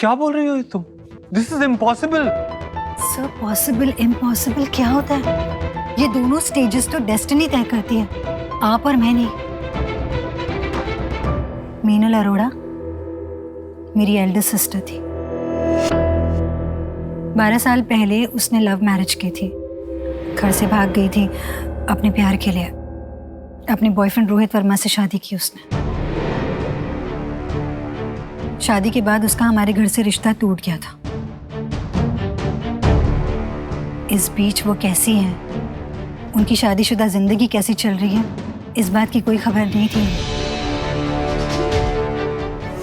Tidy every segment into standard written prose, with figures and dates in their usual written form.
क्या बोल रही हो तुम? This is impossible. Sir, possible impossible क्या होता है? ये दोनों स्टेजेस तो डेस्टिनी तय करती है, आप और मैं नहीं। मीनल अरोड़ा मेरी एल्डर सिस्टर थी। 12 साल पहले उसने लव मैरिज की थी। घर से भाग गई थी अपने प्यार के लिए। अपने बॉयफ्रेंड रोहित वर्मा से शादी की उसने। शादी के बाद उसका हमारे घर से रिश्ता टूट गया था। इस बीच वो कैसी हैं, उनकी शादीशुदा जिंदगी कैसी चल रही है, इस बात की कोई खबर नहीं थी।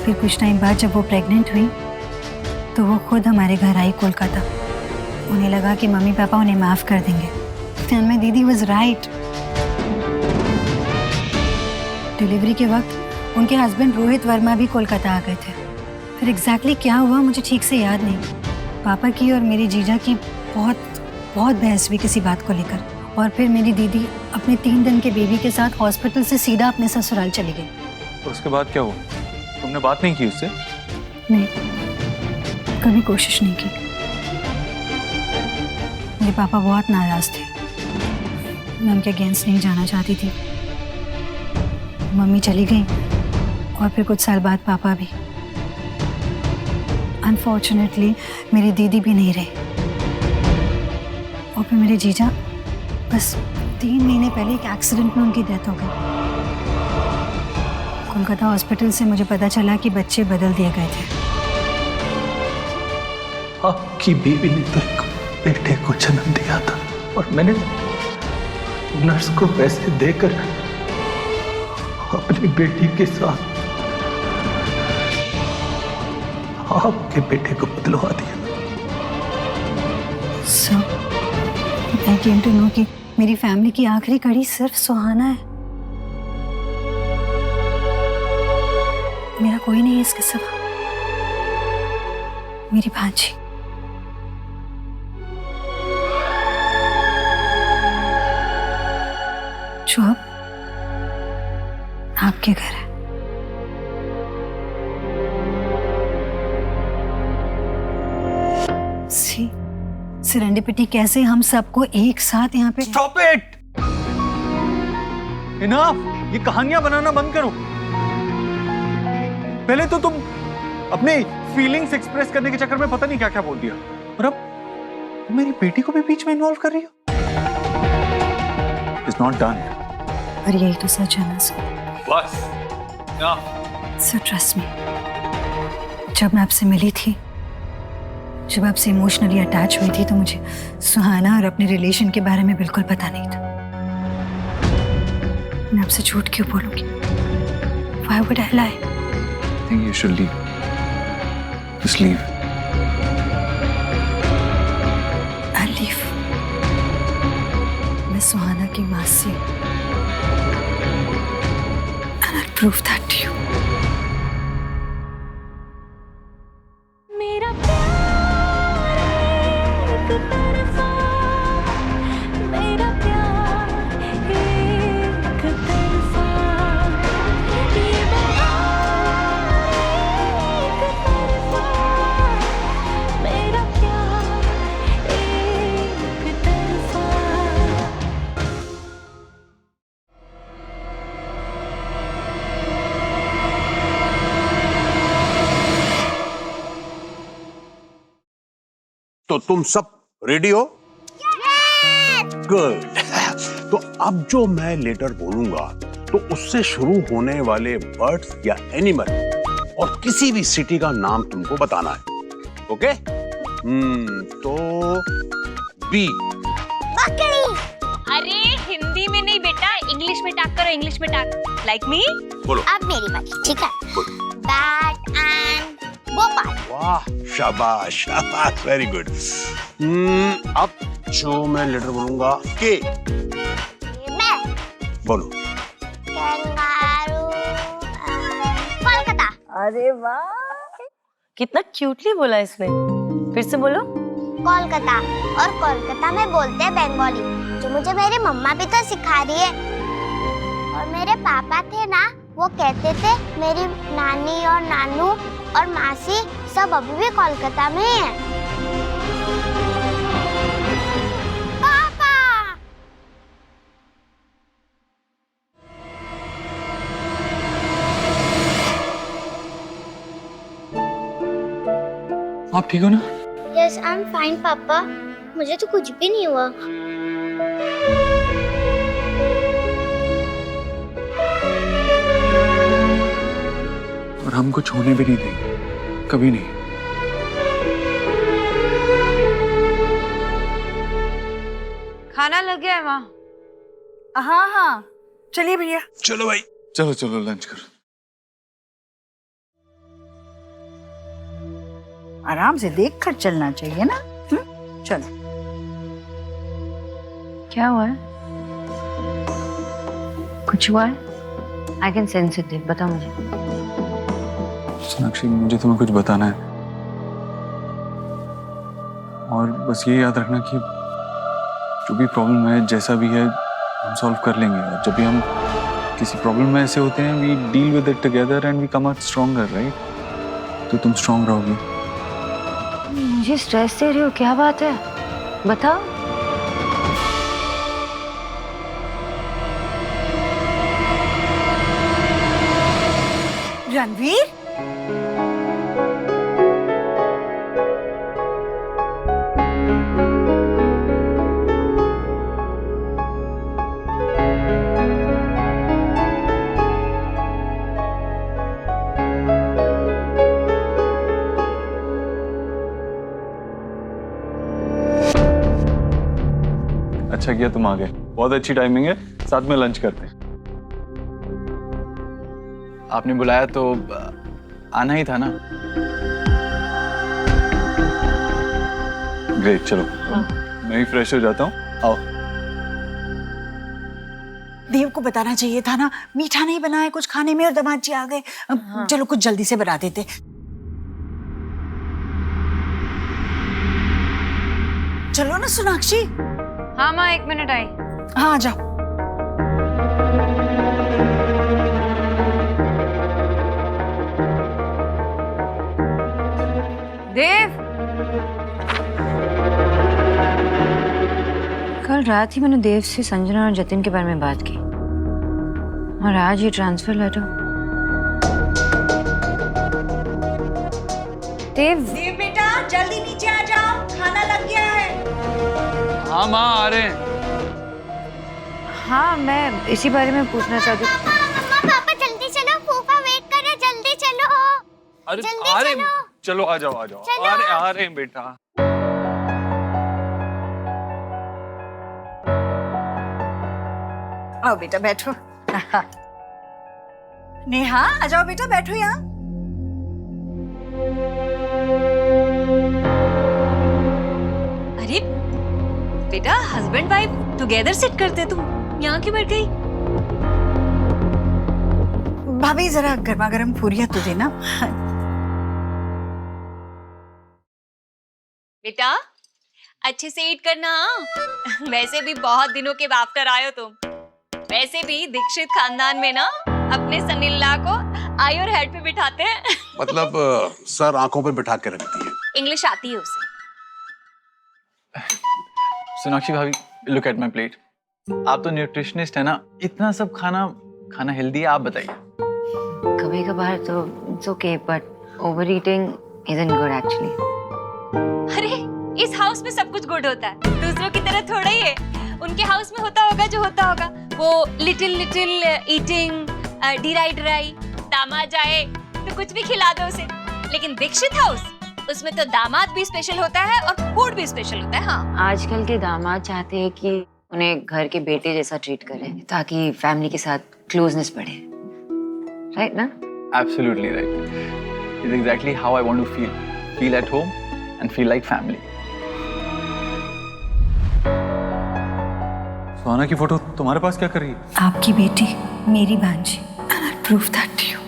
फिर कुछ टाइम बाद जब वो प्रेग्नेंट हुई तो वो खुद हमारे घर आई कोलकाता। उन्हें लगा कि मम्मी पापा उन्हें माफ कर देंगे। एंड माय दीदी वाज राइट। डिलीवरी के वक्त उनके हस्बैंड रोहित वर्मा भी कोलकाता आ गए थे। फिर एग्जैक्टली क्या हुआ मुझे ठीक से याद नहीं। पापा की और मेरी जीजा की बहुत बहस हुई किसी बात को लेकर, और फिर मेरी दीदी अपने 3 दिन के बेबी के साथ हॉस्पिटल से सीधा अपने ससुराल चली गई। तो उसके बाद क्या हुआ? तुमने बात नहीं की उससे? नहीं, कभी कोशिश नहीं की। मेरे पापा बहुत नाराज थे। मैं उनके अगेंस्ट नहीं जाना चाहती थी। मम्मी चली गई और फिर कुछ साल बाद पापा भी। अनफॉर्चुनेटली मेरी दीदी भी नहीं रही। और फिर मेरे जीजा, बस 3 महीने पहले एक एक्सीडेंट में उनकी डेथ हो गई। कोलकाता हॉस्पिटल से मुझे पता चला कि बच्चे बदल दिए गए थे। आपकी बीवी ने तो एक बेटे को जन्म दिया था और मैंने नर्स को पैसे देकर अपनी बेटी के साथ आपके बेटे को बदलवा दिया। So, I came to know कि मेरी फैमिली की आखिरी कड़ी सिर्फ सुहाना है। मेरा कोई नहीं है इसके सिवा। मेरी भांजी। जो अब आपके घर है। सी सेरेंडिपिटी कैसे हम सबको एक साथ यहाँ पे। Stop it! Enough! ये कहानियां बनाना बंद करो। पहले तो तुम अपने फीलिंग्स एक्सप्रेस करने के चक्कर में पता नहीं क्या क्या बोल दिया, और अब तुम मेरी बेटी को भी बीच में इन्वॉल्व कर रही हो। It's not done. और यही तो सच है ना सर। बस ना। सर ट्रस्ट मी, जब मैं आपसे मिली थी, जब आपसे इमोशनली अटैच हुई थी, तो मुझे सुहाना और अपने रिलेशन के बारे में बिल्कुल पता नहीं था। मैं आपसे झूठ क्यों बोलूंगी? Why would I lie? I think you should leave. Just leave. I'll leave. मैं सुहाना की मासी हूँ। And I'll prove that to you. मेरा प्यार एक तरफा, मेरा प्यार एक तरफा, ये बहार एक तरफा, मेरा प्यार एक तरफा। तो तुम सब रेडी हो? गुड। तो अब जो मैं लेटर बोलूंगा तो उससे शुरू होने वाले वर्ड्स या एनिमल और किसी भी सिटी का नाम तुमको बताना है। ओके? तो बी। बकरी। अरे हिंदी में नहीं बेटा, इंग्लिश में टाक करो, इंग्लिश में टाक। Like me? बोलो। अब मेरी बारी, ठीक है? Bat and Bhopal. वाह, शाबाश शाबाश, वेरी गुड। अब जो मैं लेटर बोलूंगा के। मैं बोलो। कंगारू। कोलकाता। अरे वाह, कितना क्यूटली बोला इसने। फिर से बोलो। कोलकाता। और कोलकाता में बोलते हैं बंगाली, जो मुझे मेरी मम्मा भी तो सिखा रही है। और मेरे पापा थे ना, वो कहते थे मेरी नानी और नानू और मासी सब अभी भी कोलकाता में ही है। पापा! आप ठीक हो ना? यस, आई एम फाइन पापा। मुझे तो कुछ भी नहीं हुआ। और हम कुछ होने भी नहीं देंगे, कभी नहीं। खाना लग गया है माँ। हाँ हाँ, चलिए भैया। चलो भाई। चलो चलो लंच करो। आराम से देख कर चलना चाहिए ना। चलो। क्या हुआ है? कुछ हुआ है? I can sense it. बता मुझे। सोनाक्षी, मुझे तुम्हें कुछ बताना है, और बस ये याद रखना कि जो भी प्रॉब्लम है, जैसा भी है, हम सॉल्व कर लेंगे। और जब भी हम किसी प्रॉब्लम में ऐसे होते हैं, we deal with it together and we come out stronger, right? तो तुम स्ट्रॉन्ग रहोगी। मुझे स्ट्रेस दे रही हो, क्या बात है? बताओ। रणवीर, अच्छा किया तुम आ गए, बहुत अच्छी टाइमिंग है, साथ में लंच करते हैं। आपने बुलाया तो आना ही था ना। ग्रेट, चलो मैं भी फ्रेश हो जाता हूँ, आओ। देव को बताना चाहिए था ना, मीठा नहीं बना है कुछ खाने में और दामाद जी आ गए। चलो कुछ जल्दी से बना देते। चलो ना सोनाक्षी। हाँ माँ, 1 मिनट आई। हाँ, आ जाओ। देव, कल रात ही मैंने देव से संजना और जतिन के बारे में बात की, और आज ये ट्रांसफर लेटर। देव बेटा जल्दी नीचे आ जाओ, खाना लग गया है। हाँ माँ, आ रहे हैं। हाँ, मैं इसी बारे में पूछना चाहती हूँ। मम्मा पापा जल्दी चलो, फूफा वेट कर रहे, जल्दी चलो। अरे जल्दी आ रहे, चलो। चलो आ जाओ आ जाओ, चलो। आ रहे हैं बेटा। आओ बेटा बैठो। नेहा आ जाओ बेटा, बैठो यहाँ। अरे बेटा, हस्बैंड वाइफ टुगेदर सिट करते, तुम यहाँ क्यों बैठ गई? भाभी जरा गर्मा गर्म पूरियां तो देना। बेटा अच्छे से ईट करना। हाँ? वैसे भी बहुत दिनों के आफ्टर आए हो तुम। वैसे भी दीक्षित खानदान में ना अपने सनील्ला को आई और हेड पे बिठाते हैं। मतलब सर आंखों पे बिठा के रखती है। इंग्लिश आती है उसे। सोनाक्षी भाभी, लुक एट माय प्लेट। आप तो न्यूट्रिशनिस्ट है ना, इतना सब खाना हेल्दी है, आप बताइए। कभी कभार तो it's okay, but over eating isn't good actually. अरे इस हाउस में सब कुछ गुड होता है, दूसरों की तरह थोड़ा ही है। उनके हाउस में होता होगा जो होता होगा, वो लिटिल ईटिंग, ड्राई। दामाद जाए तो कुछ भी खिला दो उसे। लेकिन दीक्षित हाउस, उसमें तो दामाद भी स्पेशल होता है और फूड भी स्पेशल होता है। हाँ, आजकल के दामाद चाहते हैं कि उन्हें घर के बेटे जैसा ट्रीट करें, ताकि फैमिली के साथ क्लोजनेस बढ़े, राइट ना? Absolutely right. It's exactly how I want to feel. Feel at home and feel like family. सुहाना की फोटो तुम्हारे पास क्या कर रही है? आपकी बेटी, मेरी भांजी। And I'll prove that to you.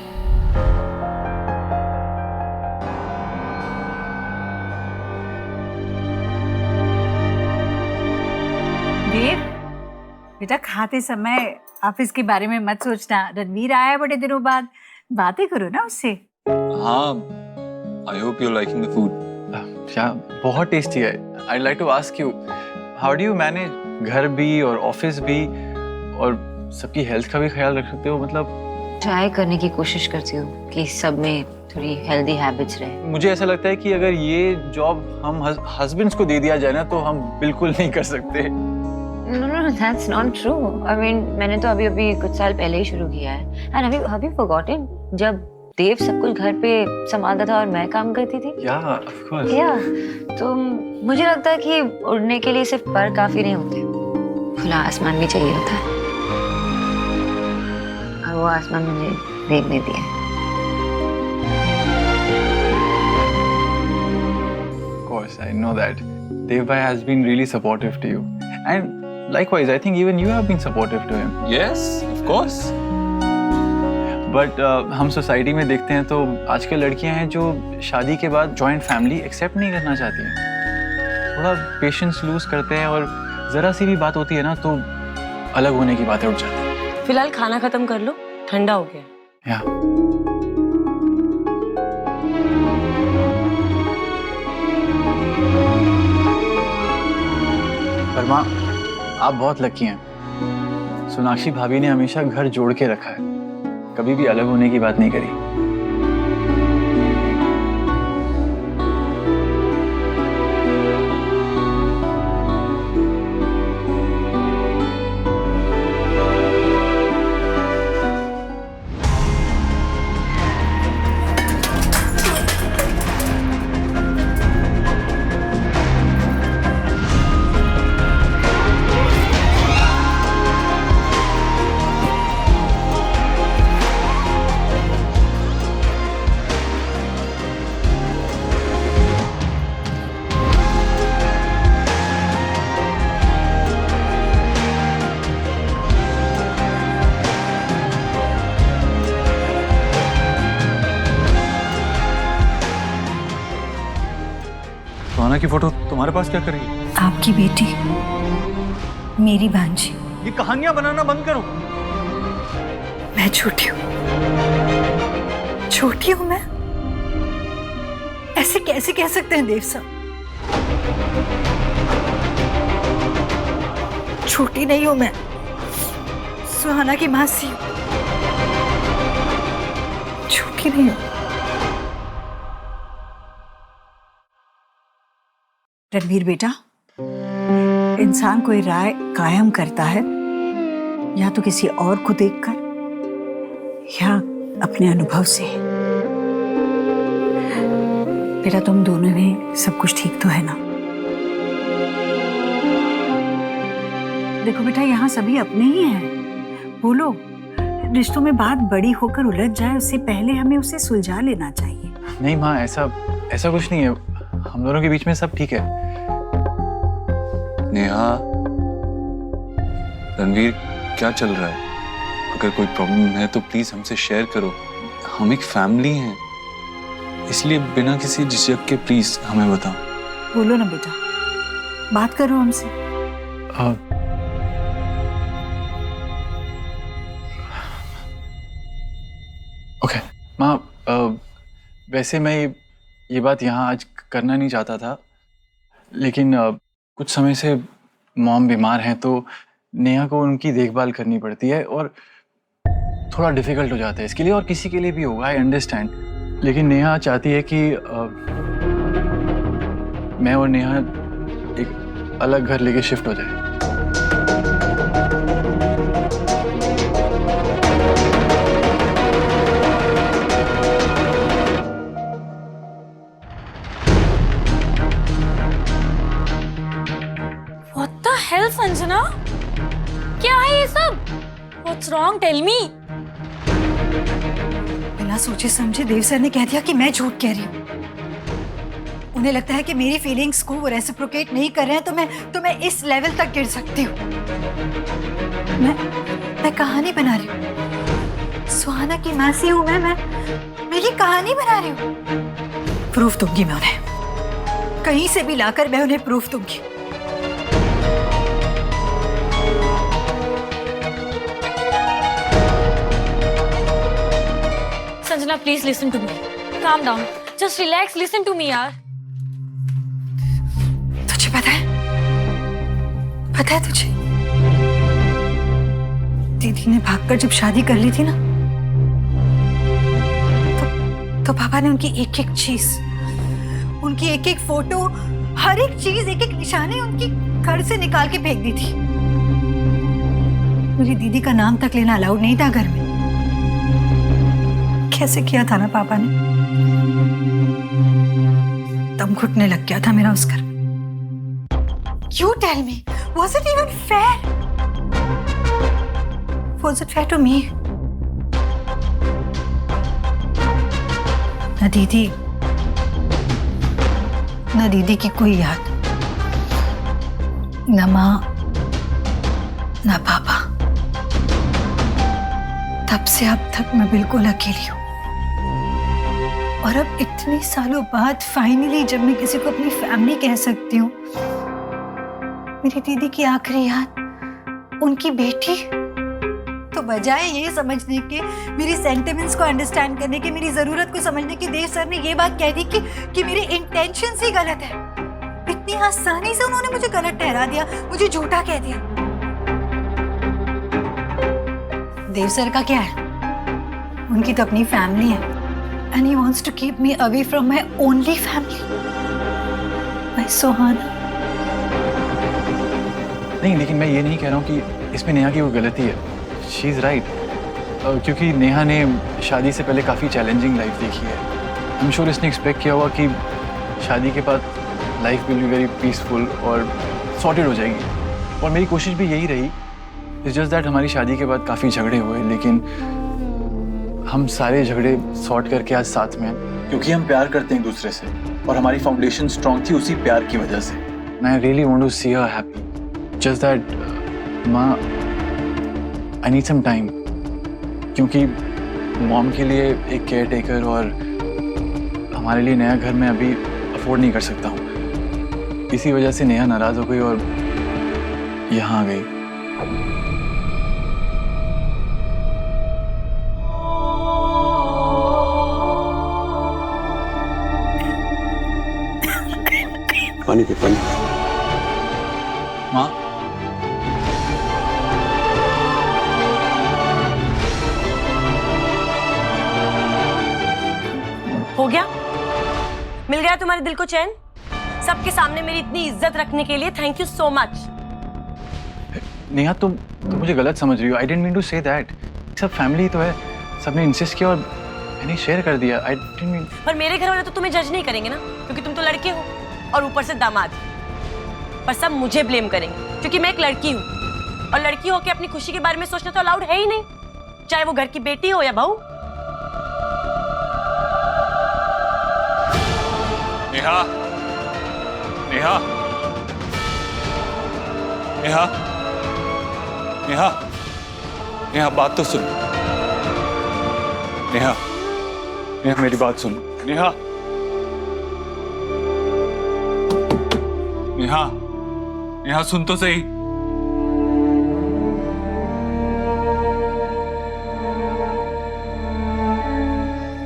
देव बेटा, खाते समय ऑफिस के बारे में मत सोचना। रणवीर आया है बड़े दिनों बाद, बातें करो ना उससे। हाँ, I hope you're liking the food. क्या बहुत टेस्टी है. I'd like to ask you, how do you manage घर भी और ऑफिस भी और सबकी हेल्थ का भी ख्याल रखते हो? मतलब ट्राई करने की कोशिश करती हूँ कि सब में थोड़ी हेल्दी हैबिट्स रहे. मुझे ऐसा लगता है कि अगर ये जॉब हम हस्बैंड्स को दे दिया जाए ना तो हम बिल्कुल नहीं कर सकते. No, that's not true. I mean, मैंने तो अभी कुछ साल पहले ही शुरू किया है. And have you forgotten जब देव सब कुछ घर पे संभालता था और मैं काम करती थी? Yeah, of course. Yeah. तो मुझे लगता है कि उड़ने के लिए सिर्फ पर काफी नहीं होते, खुला आसमान भी चाहिए होता है. और वो आसमान मुझे देव ने दिया है. Of course, I know that. Dev bhai has been really supportive to you. And likewise, I think even you have been supportive to him. Yes, of course. But हम सोसाइटी में देखते हैं तो आजकल लड़कियां हैं जो शादी के बाद जॉइंट फैमिली एक्सेप्ट नहीं करना चाहती हैं. थोड़ा पेशेंस लूज करते हैं और ज़रा सी भी बात होती है ना तो अलग होने की बातें उठ जाती हैं. फिलहाल खाना खत्म कर लो, ठंडा हो गया. या पर माँ, आप बहुत लकी हैं. सोनाक्षी भाभी ने हमेशा घर जोड़ के रखा है, कभी भी अलग होने की बात नहीं करी. सुहाना की फोटो तुम्हारे पास क्या कर रही है? आपकी बेटी, मेरी भांजी. ये कहानियां बनाना बंद करो. मैं छोटी हूँ, छोटी हूँ मैं? ऐसे कैसे कह सकते हैं देव साहब? छोटी नहीं हूँ मैं, सुहाना की मासी हूँ. छोटी नहीं हूँ. रणवीर बेटा, इंसान कोई राय कायम करता है या तो किसी और को देखकर या अपने अनुभव से. बेटा, तुम दोनों में सब कुछ ठीक तो है ना? देखो बेटा, यहाँ सभी अपने ही हैं. बोलो, रिश्तों में बात बड़ी होकर उलझ जाए उससे पहले हमें उसे सुलझा लेना चाहिए. नहीं माँ, ऐसा कुछ नहीं है. हम दोनों के बीच में सब ठीक है. नेहा, रणवीर, क्या चल रहा है? अगर कोई प्रॉब्लम है तो प्लीज हमसे शेयर करो. हम एक फैमिली हैं, इसलिए बिना किसी झिझक के प्लीज हमें बताओ. बोलो ना बेटा, बात करो हमसे. ओके माँ, वैसे मैं ये बात यहाँ आज करना नहीं चाहता था, लेकिन कुछ समय से मॉम बीमार हैं तो नेहा को उनकी देखभाल करनी पड़ती है और थोड़ा डिफिकल्ट हो जाता है इसके लिए, और किसी के लिए भी होगा, आई अंडरस्टैंड. लेकिन नेहा चाहती है कि मैं और नेहा एक अलग घर लेके शिफ्ट हो जाए. हेल संजना, क्या है ये सब? What's wrong? Tell me. बिना सोचे समझे देव सर ने कह दिया कि मैं झूठ कह रही हूँ. उन्हें लगता है कि मेरी फीलिंग्स को वो रेसिप्रोकेट नहीं कर रहे हैं तो मैं इस लेवल तक गिर सकती हूँ. मैं कहानी बना रही हूँ. सुहाना की मासी हूँ मैं ये कहानी बना रही हूँ. प्रूफ दूंगी मैं उन्हें, कहीं से भी लाकर मैं उन्हें प्रूफ दूंगी. Sanjana, please listen to me. Calm down. Just relax, listen to me यार। तुझे पता है तुझे दीदी ने भागकर जब शादी कर ली थी ना, तो पापा ने उनकी एक एक चीज, उनकी एक एक फोटो, हर एक चीज, एक एक निशानी उनकी घर से निकाल के फेंक दी थी। मेरी दीदी का नाम तक लेना अलाउड नहीं था घर में। कैसे किया था ना पापा ने, दम घुटने लग गया था मेरा उस घर में। You tell me, was it even fair? Was it fair to me? न दीदी की कोई याद, न माँ, न पापा। तब से अब तक मैं बिल्कुल अकेली हूँ। और अब इतने सालों बाद फाइनली जब मैं किसी को अपनी फैमिली कह सकती हूँ, मेरी दीदी की आखिरी याद उनकी बेटी, तो बजाय ये समझने के, मेरी सेंटिमेंट्स को अंडरस्टैंड करने के, मेरी जरूरत को समझने के, देव सर ने ये बात कह दी कि मेरे इंटेंशंस ही गलत है। इतनी आसानी से उन्होंने मुझे गलत ठहरा दिया, मुझे झूठा कह दिया। देव सर का क्या है, उनकी तो अपनी फैमिली है, and he wants to keep me away from my only family, my सोहाना। नहीं, लेकिन मैं ये नहीं कह रहा हूँ कि इसमें नेहा की कोई गलती है। शी इज़ राइट, क्योंकि नेहा ने शादी से पहले काफ़ी चैलेंजिंग लाइफ देखी है। आई एम श्योर इसने एक्सपेक्ट किया होगा कि शादी के बाद life will be very peaceful और सॉर्टेड हो जाएगी, और मेरी कोशिश भी यही रही। इट्स जस्ट दैट हमारी शादी के बाद काफ़ी झगड़े हुए, लेकिन हम सारे झगड़े सॉर्ट करके आज साथ में हैं, क्योंकि हम प्यार करते हैं एक दूसरे से, और हमारी फाउंडेशन स्ट्रॉन्ग थी उसी प्यार की वजह से। I really want to see her happy, just that माँ, आई नीड सम टाइम, क्योंकि मॉम के लिए एक केयर टेकर और हमारे लिए नया घर मैं अभी अफोर्ड नहीं कर सकता हूँ। इसी वजह से नेहा नाराज़ हो गई और यहाँ आ गई। पानी पे पानी। माँ, हो गया? मिल गया तुम्हारे दिल को चैन? सबके सामने मेरी इतनी इज्जत रखने के लिए thank you so much. Neha, तुम मुझे गलत समझ रही हो। I didn't mean to say that. सब फैमिली तो है, सबने इंसिस्ट किया और मैंने शेयर कर दिया। आई डिडंट मीन। पर मेरे घर वाले तो तुम्हें जज नहीं करेंगे ना, क्योंकि तुम तो लड़के हो और ऊपर से दामाद। पर सब मुझे ब्लेम करेंगे क्योंकि मैं एक लड़की हूँ, और लड़की होके अपनी खुशी के बारे में सोचना तो अलाउड है ही नहीं, चाहे वो घर की बेटी हो या बहू। नेहा, नेहा, नेहा, नेहा, नेहा, बात तो सुन। नेहा, नेहा, मेरी बात सुन। नेहा, नेहा, नेहा, सुन तो सही।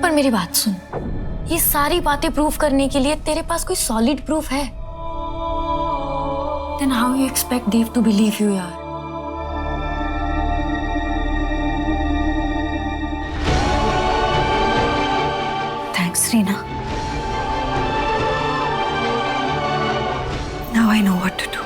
पर मेरी बात सुन, ये सारी बातें प्रूफ करने के लिए तेरे पास कोई सॉलिड प्रूफ है? Then how you expect Dev to believe you, यार? Thanks, Reena. Now I know what to do.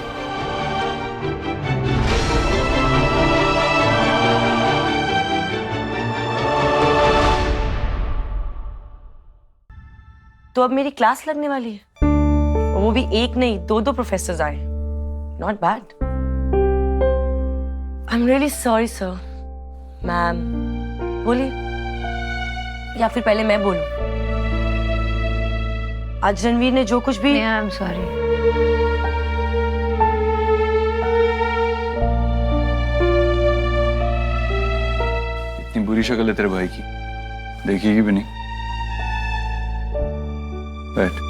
तो अब मेरी क्लास लगने वाली है, और वो भी एक नहीं, दो प्रोफेसर्स आए। Not bad. I am really sorry sir. Ma'am बोलिए, या फिर पहले मैं बोलूं? आज रणवीर ने जो कुछ भी। I am sorry. इतनी बुरी शक्ल है तेरे भाई की, देखिएगी भी नहीं। बैठ।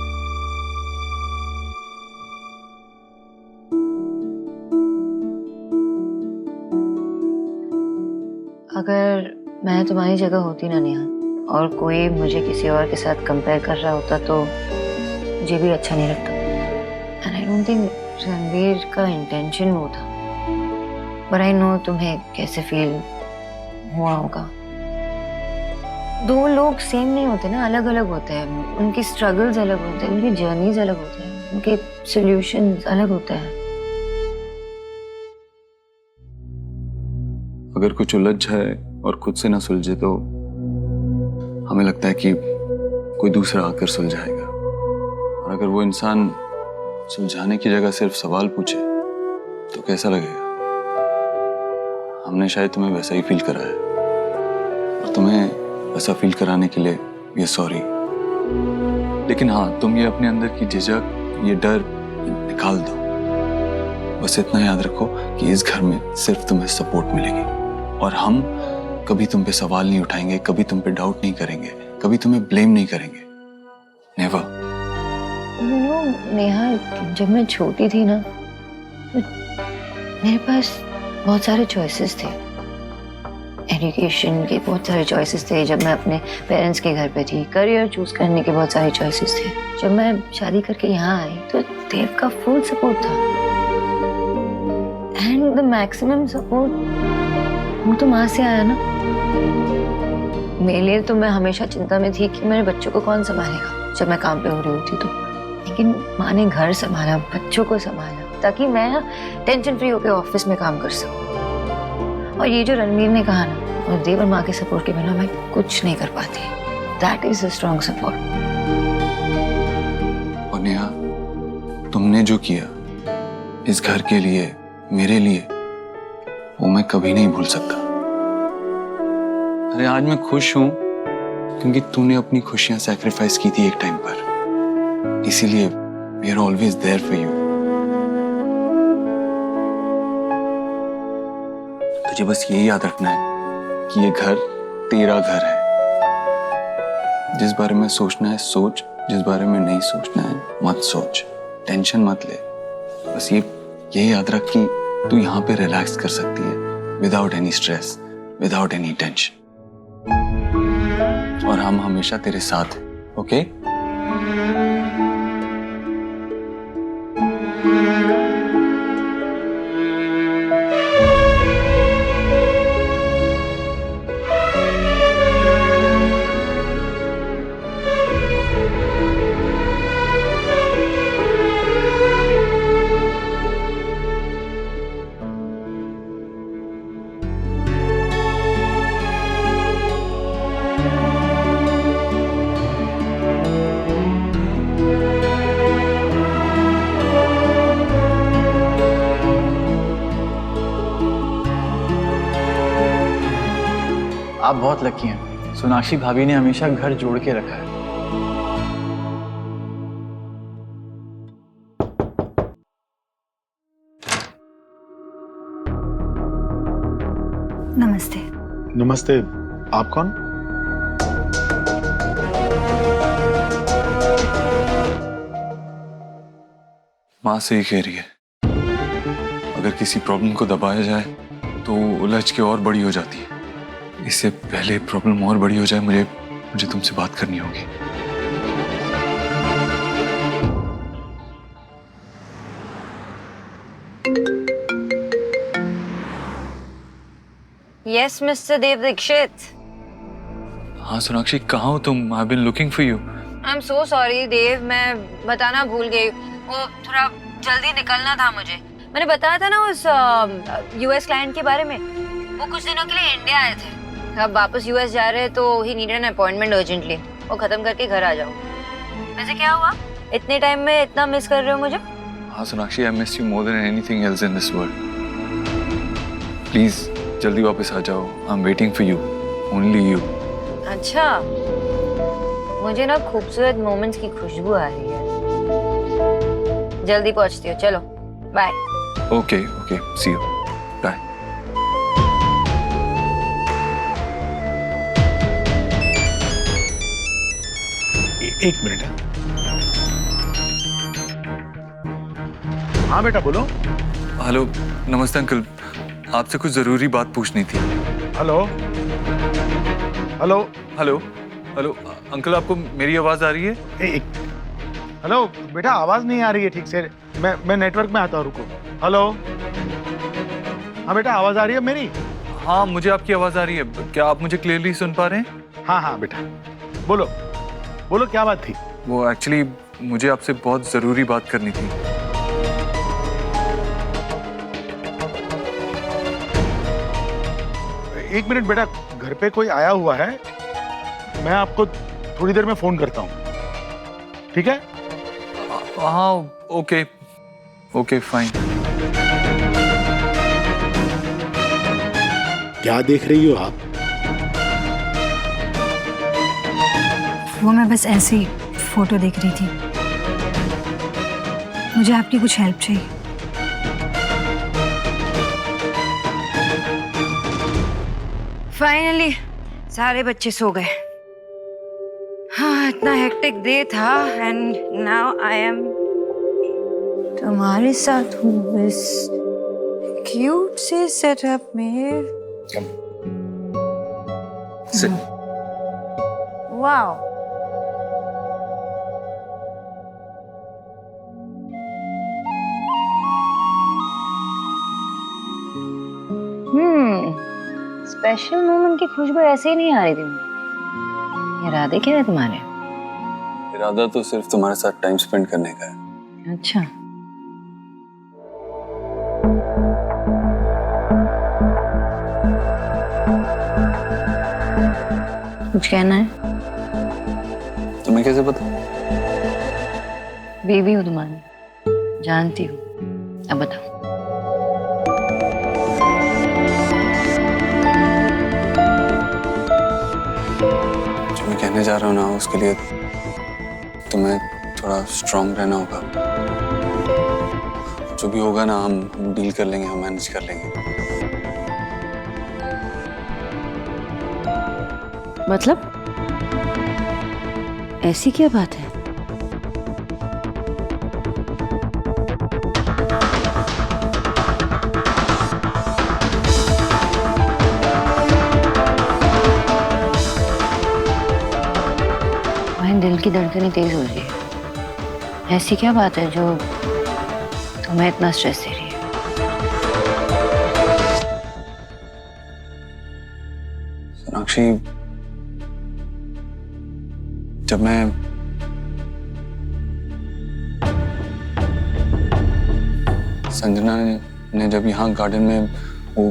अगर मैं तुम्हारी जगह होती ना नेहा, और कोई मुझे किसी और के साथ कंपेयर कर रहा होता तो मुझे भी अच्छा नहीं लगता। And I don't think Ranveer का इंटेंशन वो था, पर आई नो तुम्हें कैसे फील हुआ होगा। दो लोग सेम नहीं होते ना, अलग अलग होते हैं, उनकी स्ट्रगल्स अलग होते हैं, उनकी जर्नीज अलग होते हैं, उनके सॉल्यूशंस अलग होते हैं। अगर कुछ उलझ जाए और खुद से ना सुलझे तो हमें लगता है कि कोई दूसरा आकर सुलझाएगा, और अगर वो इंसान सुलझाने की जगह सिर्फ सवाल पूछे तो कैसा लगेगा? हमने शायद तुम्हें वैसा ही फील कराया, और तुम्हें वैसा फील कराने के लिए ये सॉरी। लेकिन हाँ, तुम ये अपने अंदर की झिझक, ये डर निकाल दो। बस इतना याद रखो कि इस घर में सिर्फ तुम्हें सपोर्ट मिलेगी, और हम कभी तुम पे सवाल नहीं उठाएंगे, कभी तुम पे डाउट नहीं करेंगे, कभी तुम्हें ब्लेम नहीं करेंगे। नेवर। You know, नेहा, जब मैं छोटी थी ना तो मेरे पास बहुत सारे चॉइसेस थे। एजुकेशन के बहुत सारे चॉइसेस थे जब मैं अपने पेरेंट्स के घर पे थी, करियर चूज करने के बहुत सारे चॉइसेस थे। जब मैं शादी करके यहाँ आई तो देव का फुल सपोर्ट था, एंड द मैक्सिमम सपोर्ट वो तो माँ से आया ना। मेरे लिए तो मैं हमेशा चिंता में थी कि मेरे बच्चों को कौन संभालेगा जब मैं काम पे हो रही होती तो, लेकिन माँ ने घर संभाला, बच्चों को संभाला, ताकि मैं टेंशन फ्री होकर ऑफिस में काम कर सकूं। और ये जो रणवीर ने कहा ना, और देव और माँ के सपोर्ट के बिना मैं कुछ नहीं कर पाती। That is a strong support. और नेहा, तुमने जो किया इस घर के लिए, मेरे लिए, वो मैं कभी नहीं भूल सकता। अरे आज मैं खुश हूं क्योंकि तूने अपनी खुशियां सैक्रिफाइस की थी एक टाइम पर, इसीलिए we are always there for you. तुझे बस यही याद रखना है कि ये घर तेरा घर है। जिस बारे में सोचना है सोच, जिस बारे में नहीं सोचना है मत सोच, टेंशन मत ले। बस यही याद रख कि तू यहाँ पे रिलैक्स कर सकती है without any stress, without any tension, और हम हमेशा तेरे साथ हैं। ओके? आप बहुत लकी हैं, सोनाक्षी भाभी ने हमेशा घर जोड़ के रखा है। नमस्ते। नमस्ते। आप कौन? माँ से ही कह रही है, अगर किसी प्रॉब्लम को दबाया जाए तो उलझ के और बड़ी हो जाती है। इससे पहले प्रॉब्लम और बड़ी हो जाए, मुझे तुमसे बात करनी होगी। Yes mister Dev Dixit. हाँ सोनाक्षी, कहाँ हो तुम? I have been looking for you. I am so sorry Dev, मैं बताना भूल गई। वो थोड़ा जल्दी निकलना था मुझे। मैंने बताया था ना उस यूएस क्लाइंट के बारे में, वो कुछ दिनों के लिए इंडिया आए थे, अब वापस यूएस जा रहे हैं तो he needed an appointment urgently. वो खत्म करके घर आ जाओ। वैसे क्या हुआ, इतने टाइम में इतना मिस कर रहे हो मुझे? हाँ Sonakshi, I miss you more than anything else in this world. Please जल्दी वापस आ जाओ। I am waiting for you, only you. अच्छा, मुझे ना खूबसूरत मोमेंट्स की खुशबू आ रही है। जल्दी पहुंचती हो, चलो bye. Okay okay, see you, bye. एक मिनट। हाँ बेटा बोलो। हेलो, नमस्ते अंकल, आपसे कुछ जरूरी बात पूछनी थी। Hello hello hello, hello uncle, आपको मेरी आवाज आ रही है? हेलो बेटा, आवाज नहीं आ रही है ठीक से। मैं नेटवर्क में आता हूँ, रुको। हेलो, हाँ बेटा, आवाज आ रही है मेरी? हाँ, मुझे आपकी आवाज आ रही है। क्या आप मुझे क्लियरली सुन पा रहे हैं? हाँ बेटा, बोलो बोलो, क्या बात थी? वो एक्चुअली मुझे आपसे बहुत जरूरी बात करनी थी। एक मिनट बेटा, घर पे कोई आया हुआ है, मैं आपको थोड़ी देर में फोन करता हूँ, ठीक है? हाँ, ओके ओके फाइन। क्या देख रही हो आप? वो मैं बस ऐसे ही फोटो देख रही थी। मुझे आपकी कुछ हेल्प चाहिए। फाइनली सारे बच्चे सो गए। हाँ, इतना हेक्टिक डे था एंड नाउ आई एम तुम्हारे साथ हूँ इस क्यूट से सेटअप में। वाओ, स्पेशल मोमेंट की खुशबू ऐसे ही नहीं आ रही थी मुझे। इरादे क्या है तुम्हारे? इरादा तो सिर्फ तुम्हारे साथ टाइम स्पेंड करने का है। अच्छा, कुछ कहना है? तुम्हें कैसे पता? बेबी हूँ तुम्हारी, जानती हूँ। अब बताओ। जो मैं कहने जा रहा हूँ ना, उसके लिए तुम्हें थोड़ा स्ट्रांग रहना होगा। जो भी होगा ना, हम डील कर लेंगे, हम मैनेज कर लेंगे। मतलब ऐसी क्या बात है? दिल की धड़कनें तेज हो रही है। ऐसी क्या बात है जो तुम्हें इतना स्ट्रेस दे रही है? सोनाक्षी, जब मैं संजना ने जब यहाँ गार्डन में वो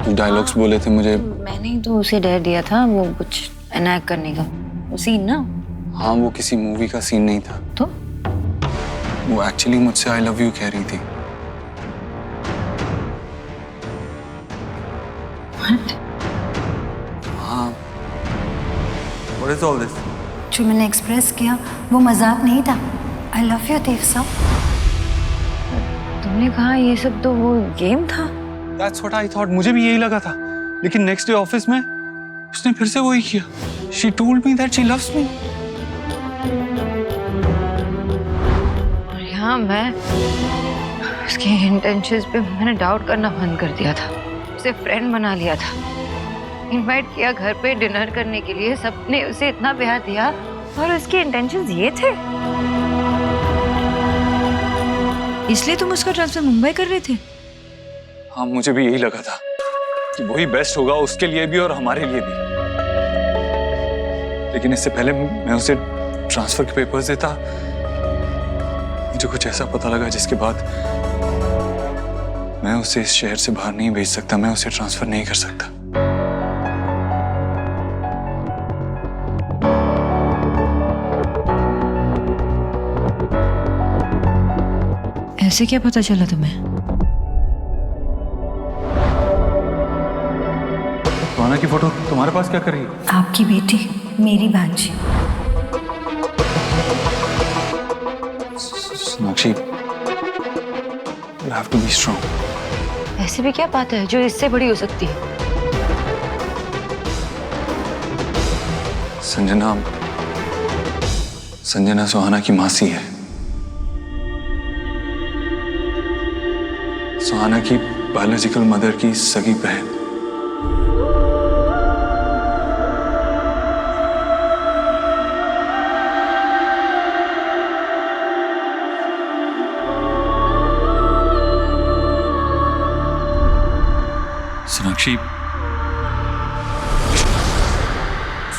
कुछ डायलॉग्स बोले थे मुझे। मैंने ही तो उसे डर दिया था, वो कुछ एनैक्ट करने का, वो सीन ना। हाँ, वो किसी मूवी का सीन नहीं था। तो वो एक्चुअली मुझसे आई लव यू कह रही थी। हाँ, What is all this? जो मैंने एक्सप्रेस किया वो मजाक नहीं था। आई लव यू देव साहब। तुमने कहा ये सब तो वो गेम था। That's what I thought. मुझे भी यही लगा था, लेकिन नेक्स्ट डे ऑफिस में उसने फिर से वही किया। She told me that she loves me. और यहाँ मैं उसके इंटेंशंस पे मैंने डाउट करना बंद कर दिया था। उसे फ्रेंड बना लिया था, इनवाइट किया घर पे डिनर करने के लिए। सबने उसे इतना प्यार दिया और उसके इंटेंशंस ये थे। इसलिए तुम उसका ट्रांसफर मुंबई कर रहे थे? हाँ, मुझे भी यही लगा था कि वही बेस्ट होगा उसके लिए भी और हमारे लिए भी। लेकिन इससे पहले मैं उसे ट्रांसफर के पेपर्स देता, मुझे कुछ ऐसा पता लगा जिसके बाद मैं उसे इस शहर से बाहर नहीं भेज सकता, मैं उसे ट्रांसफर नहीं कर सकता। ऐसे क्या पता चला तुम्हें? सुहाना की फोटो तुम्हारे पास क्या कर रही है? आपकी बेटी, मेरी भांजी। Sonakshi, you have to be strong. ऐसी भी क्या बात है जो इससे बड़ी हो सकती है? संजना सुहाना की मासी है। सुहाना की बायोलॉजिकल मदर की सगी बहन।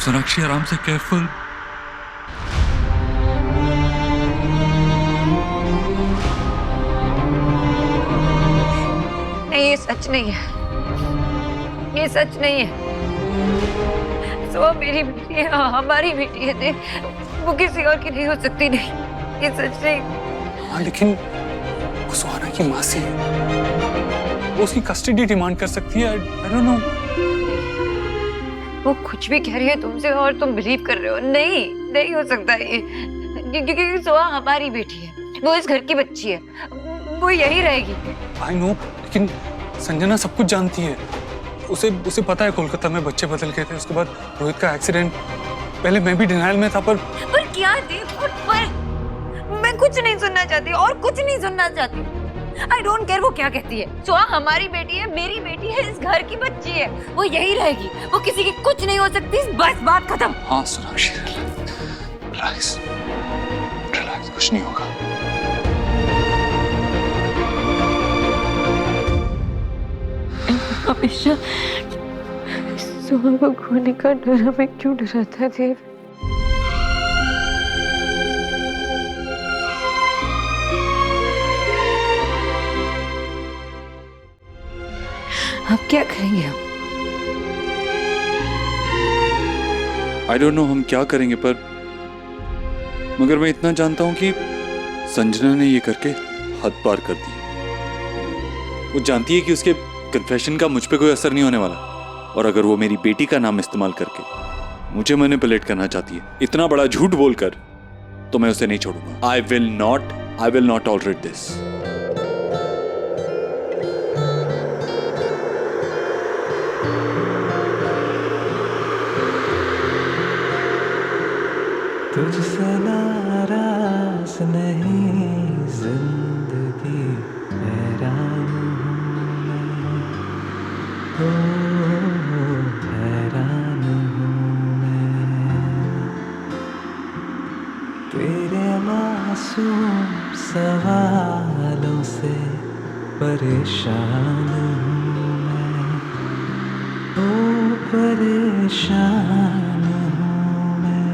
सोनाक्षी आराम से, केयरफुल। नहीं, ये सच नहीं है, ये सच नहीं है। सुहा मेरी बेटी है, हमारी बेटी है, देव। वो किसी और की नहीं हो सकती। नहीं, ये सच नहीं। हाँ, लेकिन वो सुहाना की माँ से वो उसकी कस्टडी डिमांड कर सकती है। I don't know. वो कुछ भी कह रही है तुमसे और तुम बिलीव कर रहे हो। नहीं, नहीं हो सकता ये, क्योंकि सुहा हमारी बेटी है, वो इस घर की बच्ची है, वो यही रहेगी। आई नो, लेकिन संजना सब कुछ जानती है। उसे पता है कोलकाता में बच्चे बदल गए थे, उसके बाद रोहित का एक्सीडेंट। पहले मैं भी डिनायल में था, पर क्या देव, पर मैं कुछ नहीं सुनना चाहती और कुछ नहीं सुनना चाहती। आई डोंट केयर वो क्या कहती है। सुहा हमारी बेटी है, मेरी बेटी है, इस घर की बच्ची है, वो यही रहेगी, वो किसी की कुछ नहीं हो सकती। बस बात खत्म। हाँ सोनाक्षी, रिलैक्स, कुछ नहीं होगा। हमेशा सुहा को खोने का डर हमें क्यों डराता है देव? अब क्या करेंगे हम? आई डोंट नो हम क्या करेंगे, पर मगर मैं इतना जानता हूं कि संजना ने ये करके हद पार कर दी। वो जानती है कि उसके कन्फेशन का मुझ पे कोई असर नहीं होने वाला, और अगर वो मेरी बेटी का नाम इस्तेमाल करके मुझे मैनिपुलेट करना चाहती है इतना बड़ा झूठ बोलकर, तो मैं उसे नहीं छोड़ूंगा। I will not tolerate this. तुझसे नाराज नहीं जिंदगी, हैरान हूँ हैरान हूँ मैं तेरे मासूम सवालों से परेशान हूँ मैं, परेशान हूँ मैं।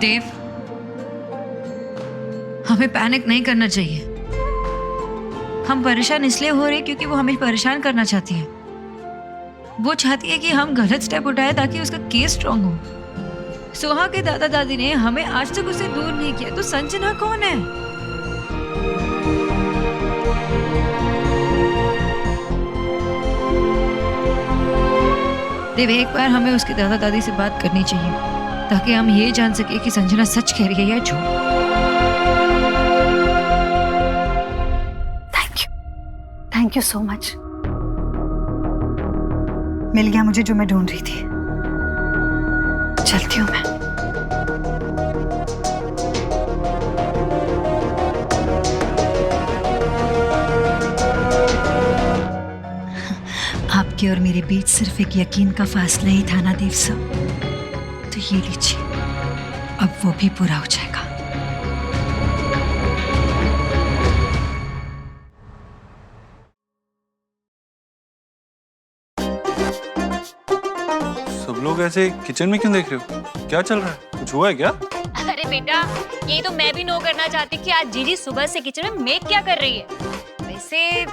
देव, हमें पैनिक नहीं करना चाहिए। हम परेशान इसलिए हो रहे क्योंकि वो हमें परेशान करना चाहती है। वो चाहती है कि हम गलत स्टेप उठाए ताकि उसका केस स्ट्रांग हो। सुहा के दादा दादी ने हमें आज तक उससे दूर नहीं किया, तो संजना कौन है? देव, एक बार हमें उसके दादा दादी से बात करनी चाहिए ताकि हम ये जान सके कि संजना सच कह रही है या झूठ। Thank you so much. मिल गया मुझे जो मैं ढूंढ रही थी। चलती हूँ मैं। आपके और मेरे बीच सिर्फ एक यकीन का फासला ही था ना देव साहब, तो ये लीजिए, अब वो भी पूरा हो जाएगा। सब लोग ऐसे किचन में क्यों देख रहे हो? क्या चल रहा है? कुछ हुआ है क्या? अरे बेटा, ये तो मैं भी नो करना चाहती कि आज जीजी सुबह से किचन में मेक क्या कर रही है। वैसे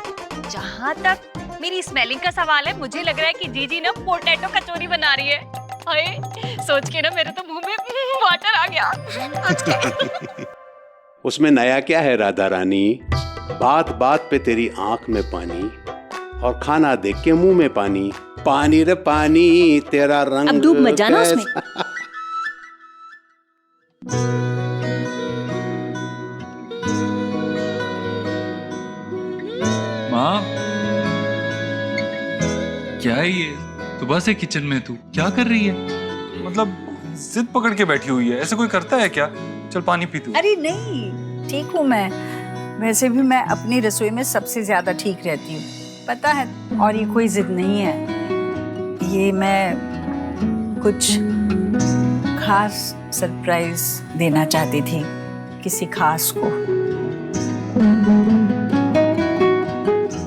जहाँ तक मेरी स्मेलिंग का सवाल है, मुझे लग रहा है कि जीजी ना पोटैटो कचौरी बना रही है। हाय, सोच के ना मेरे तो मुंह में वाटर आ गया। उसमें नया क्या है राधा रानी? बात बात पे तेरी आंख में पानी और खाना देख के मुंह में पानी। पानी रे पानी, तेरा रंग अब डूब मत जाना उसमें। माँ, क्या है ये? सुबह से किचन में तू क्या कर रही है? मतलब जिद पकड़ के बैठी हुई है। ऐसे कोई करता है क्या? चल पानी पी तू। अरे नहीं, ठीक हूँ मैं। वैसे भी मैं अपनी रसोई में सबसे ज्यादा ठीक रहती हूँ, पता है। और ये कोई जिद नहीं है, ये मैं कुछ खास सरप्राइज देना चाहती थी किसी खास को।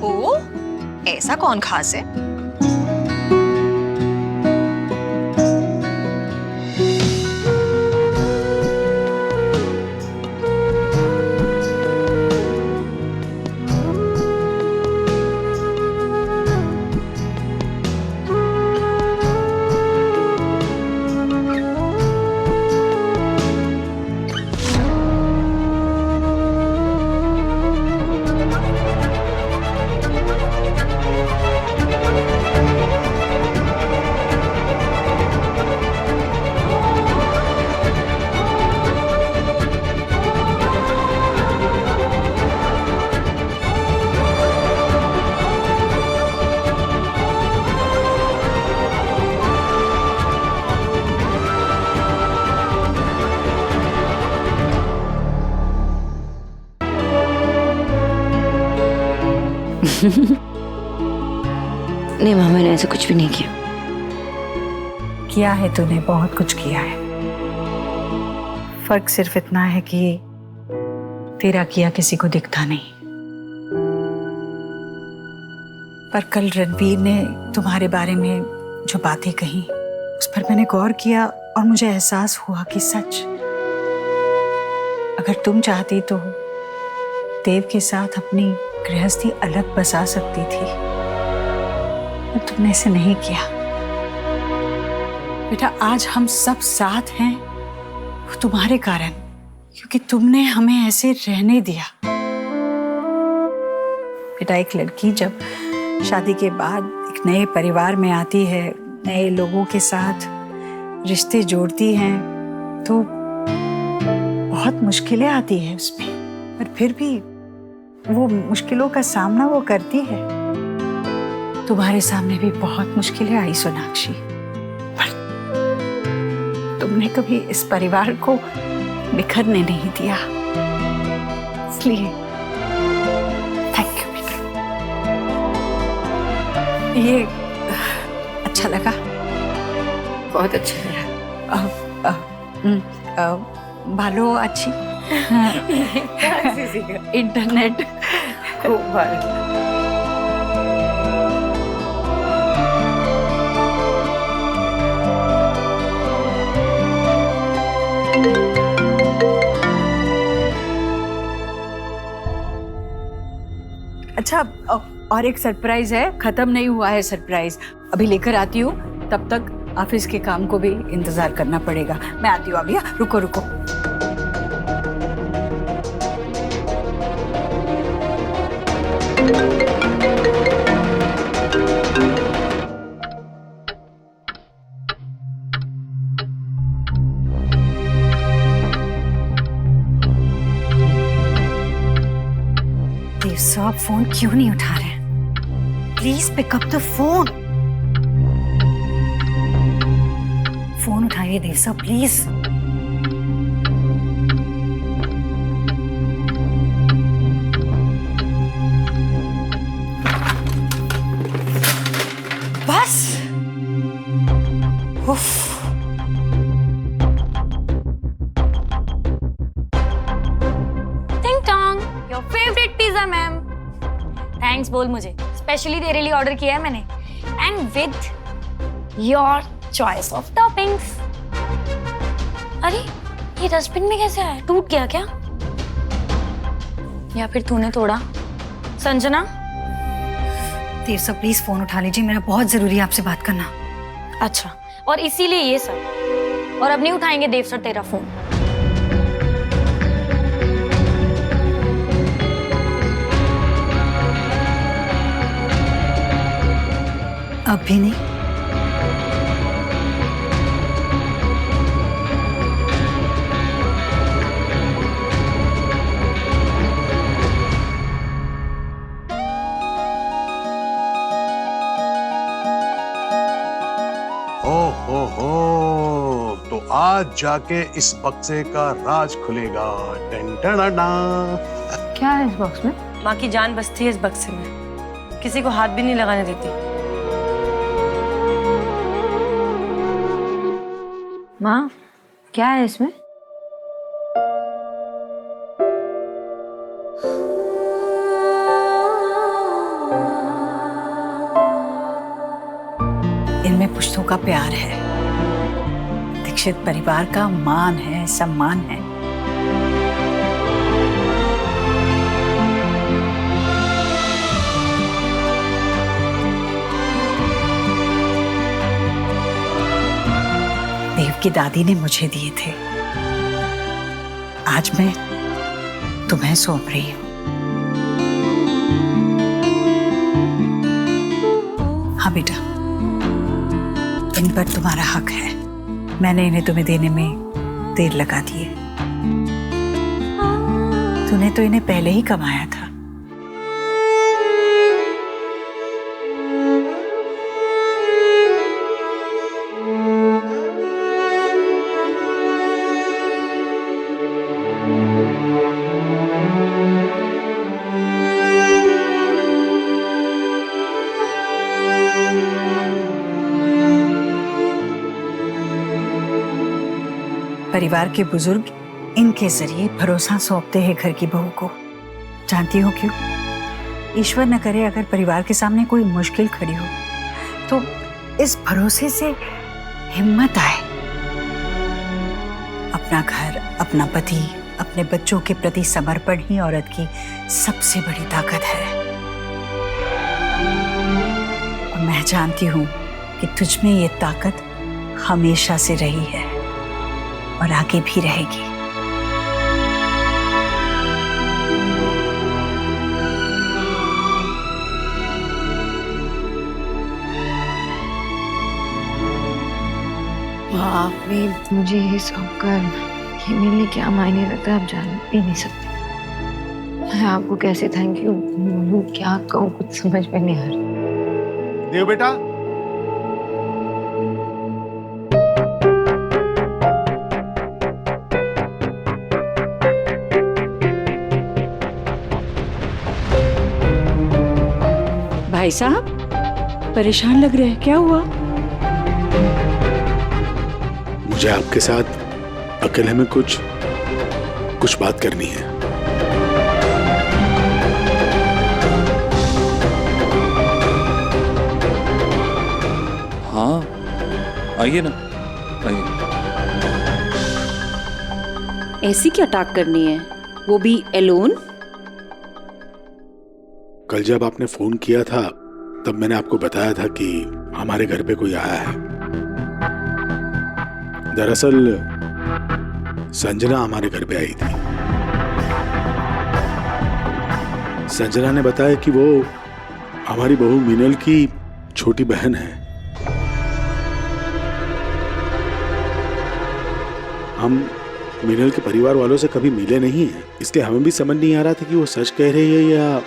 ओ, ऐसा कौन खास है? नहीं माँ, मैंने ऐसा कुछ भी नहीं किया। किया है तूने, बहुत कुछ किया है। फर्क सिर्फ इतना है कि तेरा किया किसी को दिखता नहीं। पर कल रणवीर ने तुम्हारे बारे में जो बातें कही, उस पर मैंने गौर किया और मुझे एहसास हुआ कि सच, अगर तुम चाहती तो देव के साथ अपनी गृहस्थी अलग बसा सकती थी, पर तुमने ऐसे नहीं किया। बेटा, आज हम सब साथ हैं वो तुम्हारे कारण, क्योंकि तुमने हमें ऐसे रहने दिया। बेटा, एक लड़की जब शादी के बाद एक नए परिवार में आती है, नए लोगों के साथ रिश्ते जोड़ती है, तो बहुत मुश्किलें आती है उसमें, पर फिर भी वो मुश्किलों का सामना वो करती है। तुम्हारे सामने भी बहुत मुश्किलें आई सोनाक्षी, पर तुमने कभी इस परिवार को बिखरने नहीं दिया, इसलिए थैंक यू बेटा। ये अच्छा लगा? बहुत अच्छा लगा। भालो अच्छी, इंटरनेट खूब भालो। अच्छा, और एक सरप्राइज है, खत्म नहीं हुआ है सरप्राइज, अभी लेकर आती हूँ। तब तक ऑफिस के काम को भी इंतजार करना पड़ेगा। मैं आती हूँ अभी। रुको रुको। देव साहब फोन क्यों नहीं उठा रहे? Please pick up the phone. Phone उठाइए देव साहब, प्लीज। बस। उफ। टिंग टोंग, your favourite pizza ma'am. Thanks बोल मुझे, स्पेशली तेरे लिए ऑर्डर किया है मैंने, and with your choice of toppings. अरे ये डस्टबिन में कैसे आया? टूट गया क्या? या फिर तूने तोड़ा? संजना, देव साहब प्लीज फोन उठा लीजिए, मेरा बहुत जरूरी है आपसे बात करना। अच्छा, और इसीलिए ये सब, और अब नहीं उठाएंगे देव सर तेरा फोन। अब भी नहीं? हो, तो आज जाके इस बक्से का राज खुलेगा। टन-टन-टन। क्या है इस बॉक्स में? माँ की जान बसती है इस बक्से में, किसी को हाथ भी नहीं लगाने देती। माँ, क्या है इसमें? हाथों का प्यार है, दीक्षित परिवार का मान है, सम्मान है। देव की दादी ने मुझे दिए थे, आज मैं तुम्हें सौंप रही हूँ। हाँ बेटा, इन पर तुम्हारा हक है। मैंने इन्हें तुम्हें देने में देर लगा दी है। तूने तो इन्हें पहले ही कमाया था। परिवार के बुजुर्ग इनके जरिए भरोसा सौंपते हैं घर की बहू को। जानती हो क्यों? ईश्वर न करे अगर परिवार के सामने कोई मुश्किल खड़ी हो तो इस भरोसे से हिम्मत आए। अपना घर, अपना पति, अपने बच्चों के प्रति समर्पण ही औरत की सबसे बड़ी ताकत है। और मैं जानती हूं कि तुझ में ये ताकत हमेशा से रही है और आगे भी रहेगी। आपने मुझे ये सौंप कर ये मेरे लिए क्या मायने रखता है आप जान भी नहीं सकते। मैं आपको कैसे थैंक यू बोलूं, क्या कहूँ, कुछ समझ में नहीं आ रहा। देव बेटा, भाई साहब परेशान लग रहे हैं, क्या हुआ? मुझे आपके साथ अकेले में कुछ बात करनी है। हाँ आइए ना, आइए। ऐसी क्या टाक करनी है, वो भी एलोन? कल जब आपने फोन किया था तब मैंने आपको बताया था कि हमारे घर पे कोई आया है। दरअसल संजना हमारे घर पे आई थी। संजना ने बताया कि वो हमारी बहू मीनल की छोटी बहन है। हम मीनल के परिवार वालों से कभी मिले नहीं हैं, इसलिए हमें भी समझ नहीं आ रहा था कि वो सच कह रही है या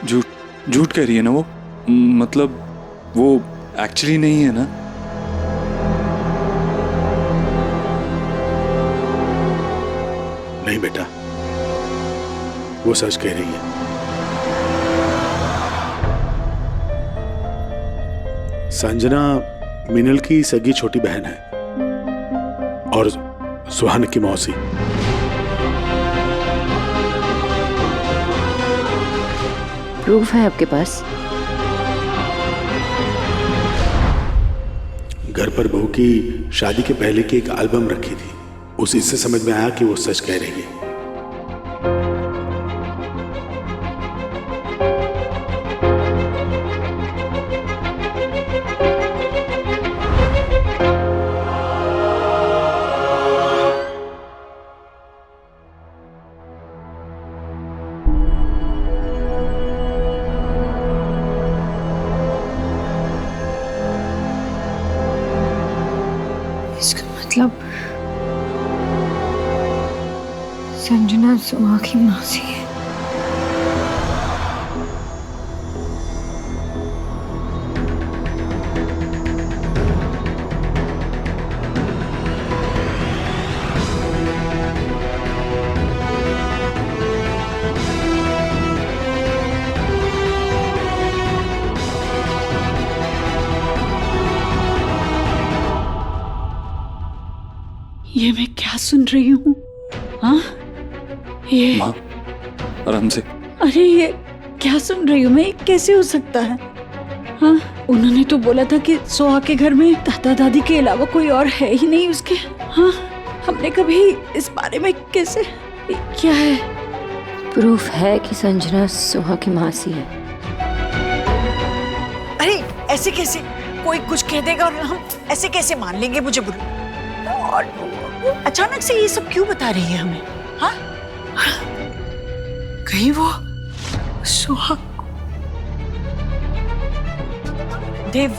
झूठ कह रही है ना वो। मतलब वो एक्चुअली नहीं है ना। नहीं बेटा, वो सच कह रही है। संजना मीनल की सगी छोटी बहन है और सुहान की मौसी। प्रूफ है आपके पास? घर पर बहू की शादी के पहले की एक एल्बम रखी थी, उसी से समझ में आया कि वो सच कह रही है। मतलब संजना सुहा की मौसी है। ये मैं क्या सुन रही हूँ? हाँ, ये माँ आराम से। अरे ये क्या सुन रही हूँ मैं? कैसे हो सकता है? हाँ, उन्होंने तो बोला था कि सोहा के घर में दादा दादी के अलावा कोई और है ही नहीं उसके। हाँ, हमने कभी इस बारे में कैसे, क्या है? प्रूफ है कि संजना सोहा की मासी है। अरे ऐसे कैसे, कोई कुछ कह देगा और हम ऐसे कैसे मान लेंगे? मुझे बोलो, और अचानक से ये सब क्यों बता रही है हमें? हाँ, कहीं वो सोहा। देव,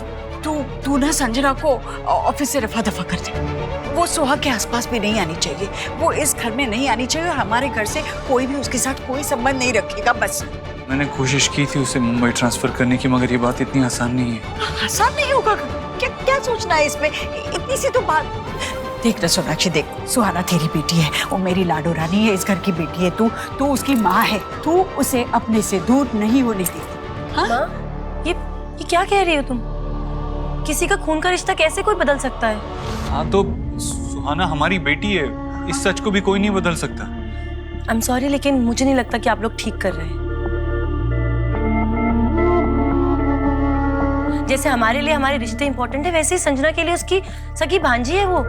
तू ना संजना को ऑफिस से रफा दफा कर दे। वो सोहा के आसपास भी नहीं आनी चाहिए, वो इस घर में नहीं आनी चाहिए, और हमारे घर से कोई भी उसके साथ कोई संबंध नहीं रखेगा, बस। मैंने कोशिश की थी उसे मुंबई ट्रांसफर करने की, मगर ये बात इतनी आसान नहीं है। आसान नहीं होगा? क्या सोचना है इसमें? इतनी सी तो बात। देख ना सोनाक्षी, देख, सुहाना तेरी बेटी है, वो मेरी लाडो रानी है, इस घर की बेटी है, तू उसकी माँ है, तू उसे अपने से दूर नहीं होने देती। हाँ? ये क्या कह रही हो तुम? किसी का खून का रिश्ता कैसे कोई बदल सकता है? हाँ, तो सुहाना हमारी बेटी है, इस सच को भी कोई नहीं बदल सकता। आई एम सॉरी, लेकिन मुझे नहीं लगता कि आप लोग ठीक कर रहे हैं। जैसे हमारे लिए हमारे रिश्ते इंपॉर्टेंट है, वैसे ही संजना के लिए उसकी सगी भांजी है वो।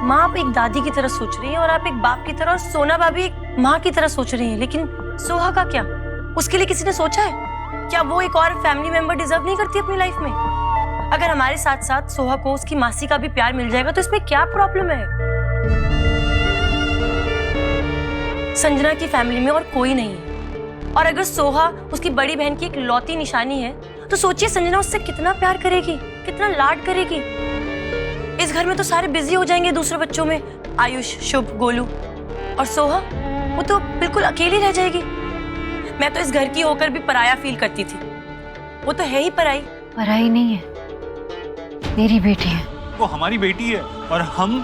माँ आप एक दादी की तरह सोच रही है, और आप एक बाप की तरह, और सोना भाभी एक माँ की तरह सोच रही है, लेकिन सोहा का क्या? उसके लिए किसी ने सोचा है क्या? वो एक और फैमिली मेंबर डिजर्व नहीं करती अपनी लाइफ में? अगर हमारे साथ साथ सोहा को उसकी मासी का भी प्यार मिल जाएगा तो इसमें क्या प्रॉब्लम है? संजना की फैमिली में और कोई नहीं है, और अगर सोहा उसकी बड़ी बहन की एक लौती निशानी है तो सोचिए संजना उससे कितना प्यार करेगी, कितना लाड करेगी। इस घर में तो सारे बिजी हो जाएंगे दूसरे बच्चों में, आयुष, शुभ, गोलू, और सोहा वो तो बिल्कुल अकेली रह जाएगी। मैं तो इस घर की होकर भी पराया फील करती थी, वो तो है ही पराई। पराई नहीं है, मेरी बेटी है। वो हमारी बेटी है और हम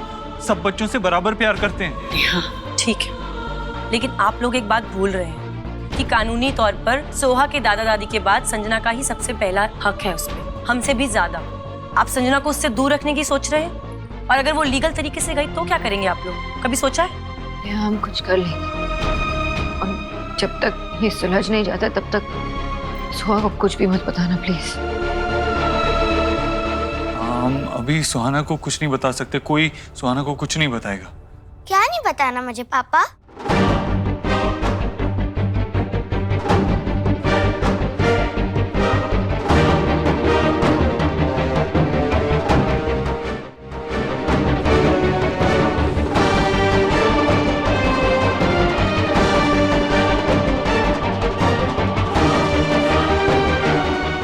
सब बच्चों से बराबर प्यार करते हैं। हाँ ठीक है, लेकिन आप लोग एक बात भूल रहे हैं कि कानूनी तौर पर सोहा के दादा दादी के बाद संजना का ही सबसे पहला हक है उसमें, हमसे भी ज्यादा। आप संजना को उससे दूर रखने की सोच रहे हैं, और अगर वो लीगल तरीके से गई तो क्या करेंगे आप लोग? कभी सोचा है? हम कुछ कर लेंगे, और जब तक ये सुलझ नहीं जाता तब तक सोहा को कुछ भी मत बताना प्लीज। हम अभी सुहाना को कुछ नहीं बता सकते, कोई सुहाना को कुछ नहीं बताएगा। क्या नहीं बताना मुझे पापा?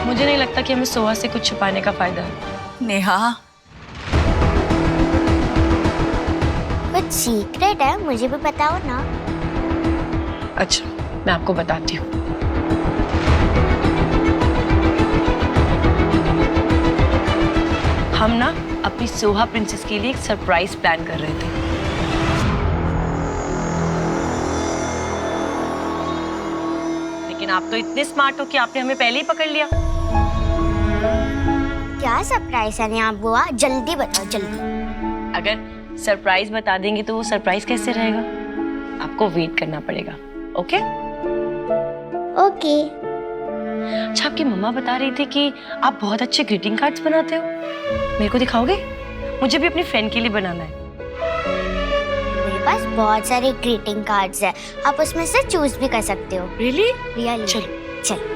मुझे नहीं लगता कि हमें सोहा से कुछ छुपाने का फायदा है। नेहा, कुछ सीक्रेट है, मुझे भी बताओ ना। अच्छा, मैं आपको बताती हूँ। हम ना अपनी सोहा प्रिंसेस के लिए एक सरप्राइज प्लान कर रहे थे। लेकिन आप तो इतने स्मार्ट हो कि आपने हमें पहले ही पकड़ लिया। क्या सरप्राइज है नेहा बुआ? जल्दी बताओ, जल्दी। अगर सरप्राइज बता देंगे तो वो सरप्राइज कैसे रहेगा? आपको वेट करना पड़ेगा। ओके? ओके। अच्छा, आपकी मम्मा बता रही थी कि आप बहुत अच्छे ग्रीटिंग कार्ड्स बनाते हो, मेरे को दिखाओगे? मुझे भी अपनी फ्रेंड के लिए बनाना है। मेरे पास बहुत सारे ग्रीटिंग कार्ड्स हैं, आप उसमें से चूज भी कर सकते हो। रियली? रियली? चलो चल।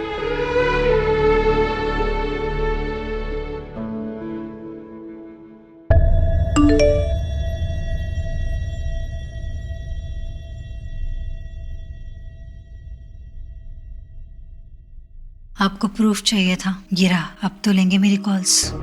आपको प्रूफ चाहिए था, गिरा। अब तो लेंगे मेरी calls.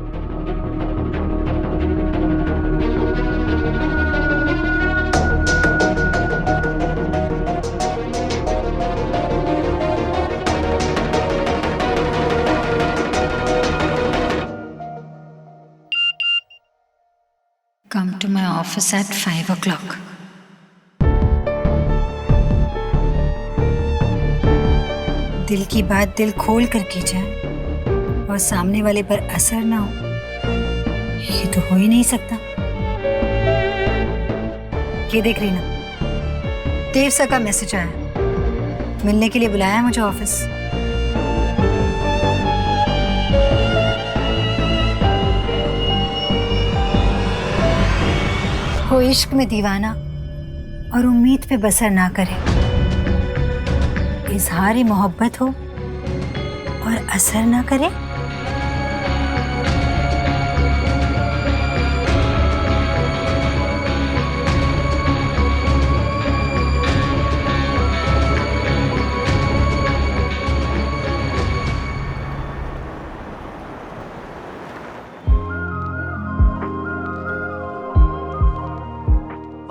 Come to my office at 5 o'clock. दिल की बात दिल खोल कर की जाए और सामने वाले पर असर ना हो, ये तो हो ही नहीं सकता। ये देख रही ना, देव सर का मैसेज आया, मिलने के लिए बुलाया मुझे ऑफिस। वो इश्क में दीवाना और उम्मीद पे बसर ना करे, इजहार मोहब्बत हो और असर ना करे।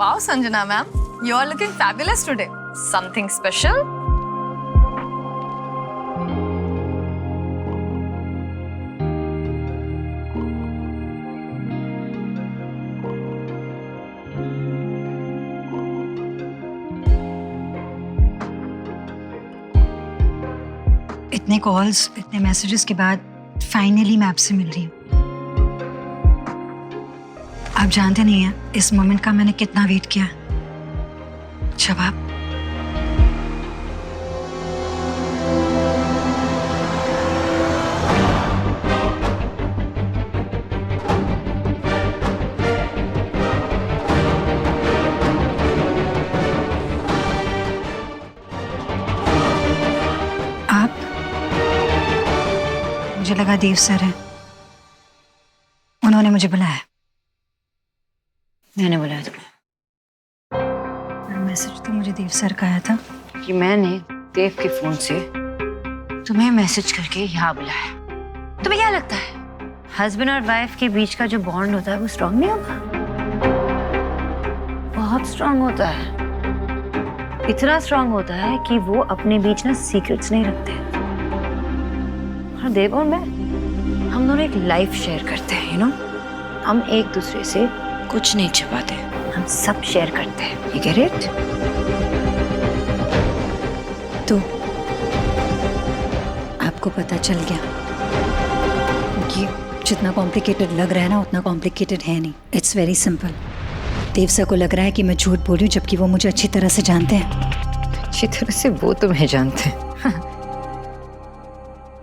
Wow, Sanjana ma'am, you are looking fabulous today. Something special? इतने कॉल्स, इतने मैसेजेस के बाद फाइनली मैं आपसे मिल रही हूँ। आप जानते नहीं हैं इस मोमेंट का मैंने कितना वेट किया। जब आप मुझे लगा देव सर हैं, उन्होंने मुझे बुलाया। मैंने बुलाया तुम्हें? मैसेज तो मुझे देव सर का आया था कि मैंने देव के फोन से तुम्हें मैसेज करके यहाँ बुलाया। तुम्हें क्या लगता है हस्बैंड और वाइफ के बीच का जो बॉन्ड होता है वो स्ट्रांग नहीं होगा? बहुत स्ट्रांग होता है। इतना स्ट्रांग होता है कि वो अपने बीच ना सीक्रेट्स नहीं रखते। और देव और मैं, हम दोनों एक लाइफ शेयर करते हैं, यू नो। हम एक दूसरे से कुछ नहीं छिपाते, हम सब शेयर करते हैं। You get it? तो आपको पता चल गया कि जितना कॉम्प्लिकेटेड लग रहा है ना उतना कॉम्प्लिकेटेड है नहीं। It's very simple. Dev sir को लग रहा है कि मैं झूठ बोल रही हूँ जबकि वो मुझे अच्छी तरह से जानते हैं। अच्छी तरह से वो तुम्हें जानते हैं।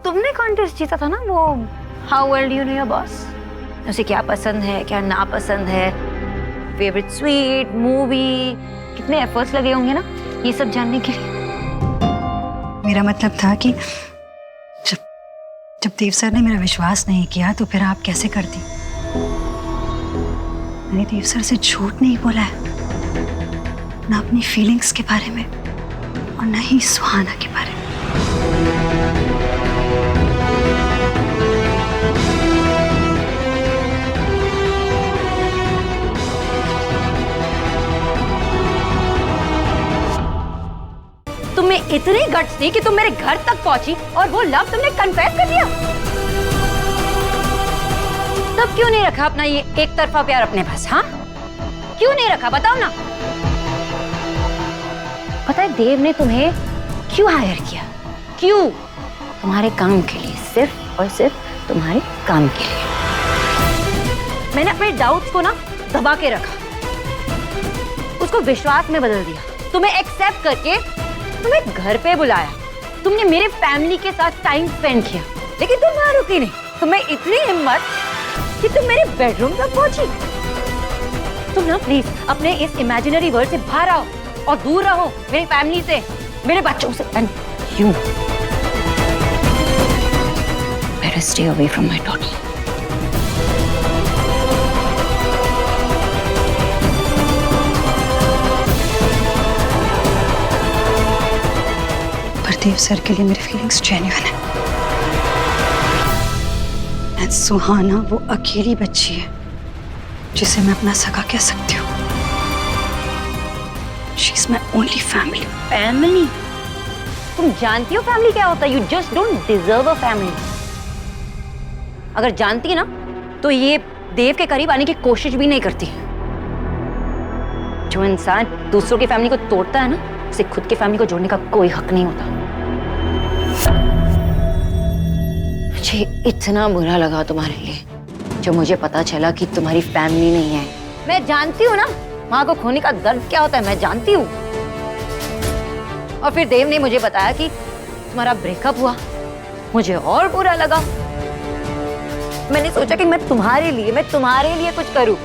तुमने कॉन्टेस्ट जीता था ना, वो how well do you know your boss, उसे क्या पसंद है क्या नापसंद है, फेवरेट स्वीट, मूवी, कितने एफर्ट्स लगे होंगे ना ये सब जानने के लिए। मेरा मतलब था कि जब देव सर ने मेरा विश्वास नहीं किया तो फिर आप कैसे करती? मैंने देव सर से झूठ नहीं बोला है, ना अपनी फीलिंग्स के बारे में और ना ही सुहाना के बारे में। तुम्हें इतनी गट्स थी कि तुम मेरे घर तक पहुंची और वो लव तुमने कन्फेस कर दिया। तब क्यों नहीं रखा अपना ये एक तरफा प्यार अपने पास? हाँ, क्यों नहीं रखा बताओ ना। पता है देव ने तुम्हें क्यों हायर किया? क्यों? तुम्हारे काम के लिए, सिर्फ और सिर्फ तुम्हारे काम के लिए। मैंने अपने डाउट्स को ना दबा के रखा, उसको विश्वास में बदल दिया, तुम्हें एक्सेप्ट करके तुम्हें घर पे बुलाया, तुमने मेरे फैमिली के साथ टाइम स्पेंड किया, लेकिन तुम वहां रुकी नहीं। तुम्हें इतनी हिम्मत कि तुम मेरे बेडरूम तक पहुंची। तुम ना प्लीज अपने इस इमेजिनरी वर्ल्ड से बाहर आओ और दूर रहो मेरी फैमिली से, मेरे बच्चों से। And you better stay away from my daughter. Dev sir के लिए मेरी फीलिंग्स जेन्युइन है। एंड सुहाना वो अकेली बच्ची है जिसे मैं अपना सगा कह सकती हूँ। She is my only family. Family? तुम जानती हो फैमिली क्या होता है? You just don't deserve a family. अगर जानती ना तो ये देव के करीब आने की कोशिश भी नहीं करती। जो इंसान दूसरों की फैमिली को तोड़ता है ना, उसे खुद की फैमिली को जोड़ने का कोई हक नहीं होता। मुझे इतना बुरा लगा तुम्हारे लिए जो मुझे पता चला कि तुम्हारी फैमिली नहीं है। मैं जानती हूँ ना माँ को खोने का दर्द क्या होता है, मैं जानती हूँ। और फिर देव ने मुझे बताया कि तुम्हारा ब्रेकअप हुआ, मुझे और बुरा लगा। मैंने सोचा कि मैं तुम्हारे लिए कुछ करूँ,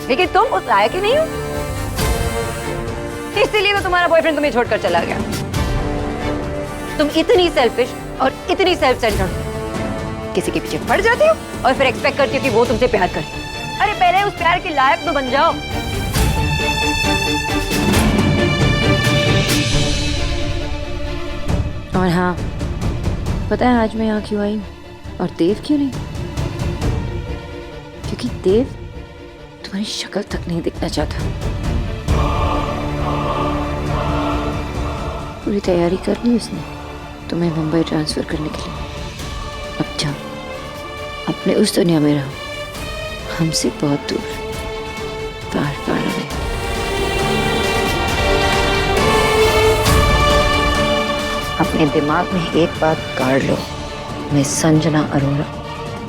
लेकिन तुम उस लायक ही नहीं हो, इसीलिए तो तुम्हारा बॉयफ्रेंड तुम्हें छोड़कर चला गया। तुम इतनी सेल्फिश और इतनी सेल्फ सेंटर्ड, किसी के पीछे पड़ जाते हो और फिर एक्सपेक्ट करती हो कि वो तुमसे प्यार करे। अरे पहले उस प्यार के लायक तो बन जाओ। और हाँ, पता है आज मैं यहाँ क्यों आई और देव क्यों नहीं? क्योंकि देव तुम्हारी शक्ल तक नहीं दिखना चाहता। पूरी तैयारी कर ली उसने तुम्हें मुंबई ट्रांसफर करने के लिए। अब जाओ, अपने उस दुनिया में रहो, हमसे बहुत दूर, फार फार अवे। अपने दिमाग में एक बात गाड़ लो, मैं संजना अरोरा,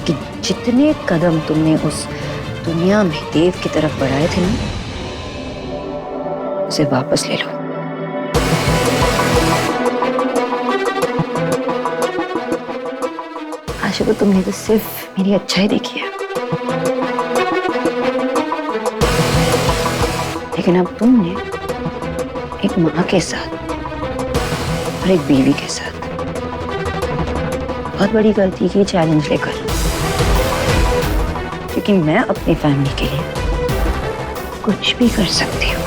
कि जितने कदम तुमने उस दुनिया में देव की तरफ बढ़ाए थे ना, उसे वापस ले लो। आशा को तुमने तो सिर्फ मेरी अच्छाई देखी है, लेकिन अब तुमने एक माँ के साथ और एक बीवी के साथ बहुत बड़ी गलती की चैलेंज लेकर, क्योंकि मैं अपनी फैमिली के लिए कुछ भी कर सकती हूँ,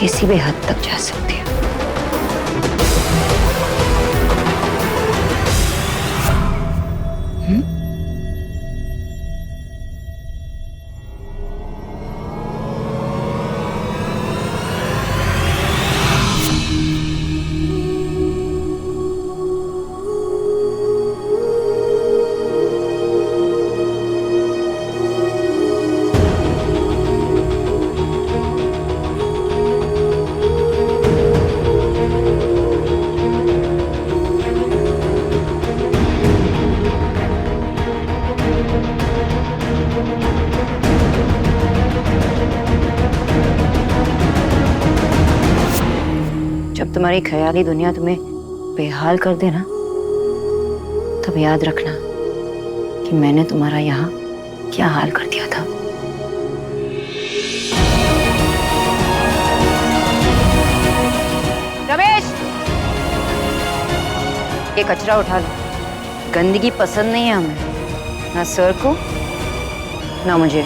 किसी भी हद तक जा सकती हूँ। जब तुम्हारी ख्याली दुनिया तुम्हें बेहाल कर दे ना, तब याद रखना कि मैंने तुम्हारा यहाँ क्या हाल कर दिया था। रमेश, ये कचरा उठा लो, गंदगी पसंद नहीं है हमें, ना सर को ना मुझे।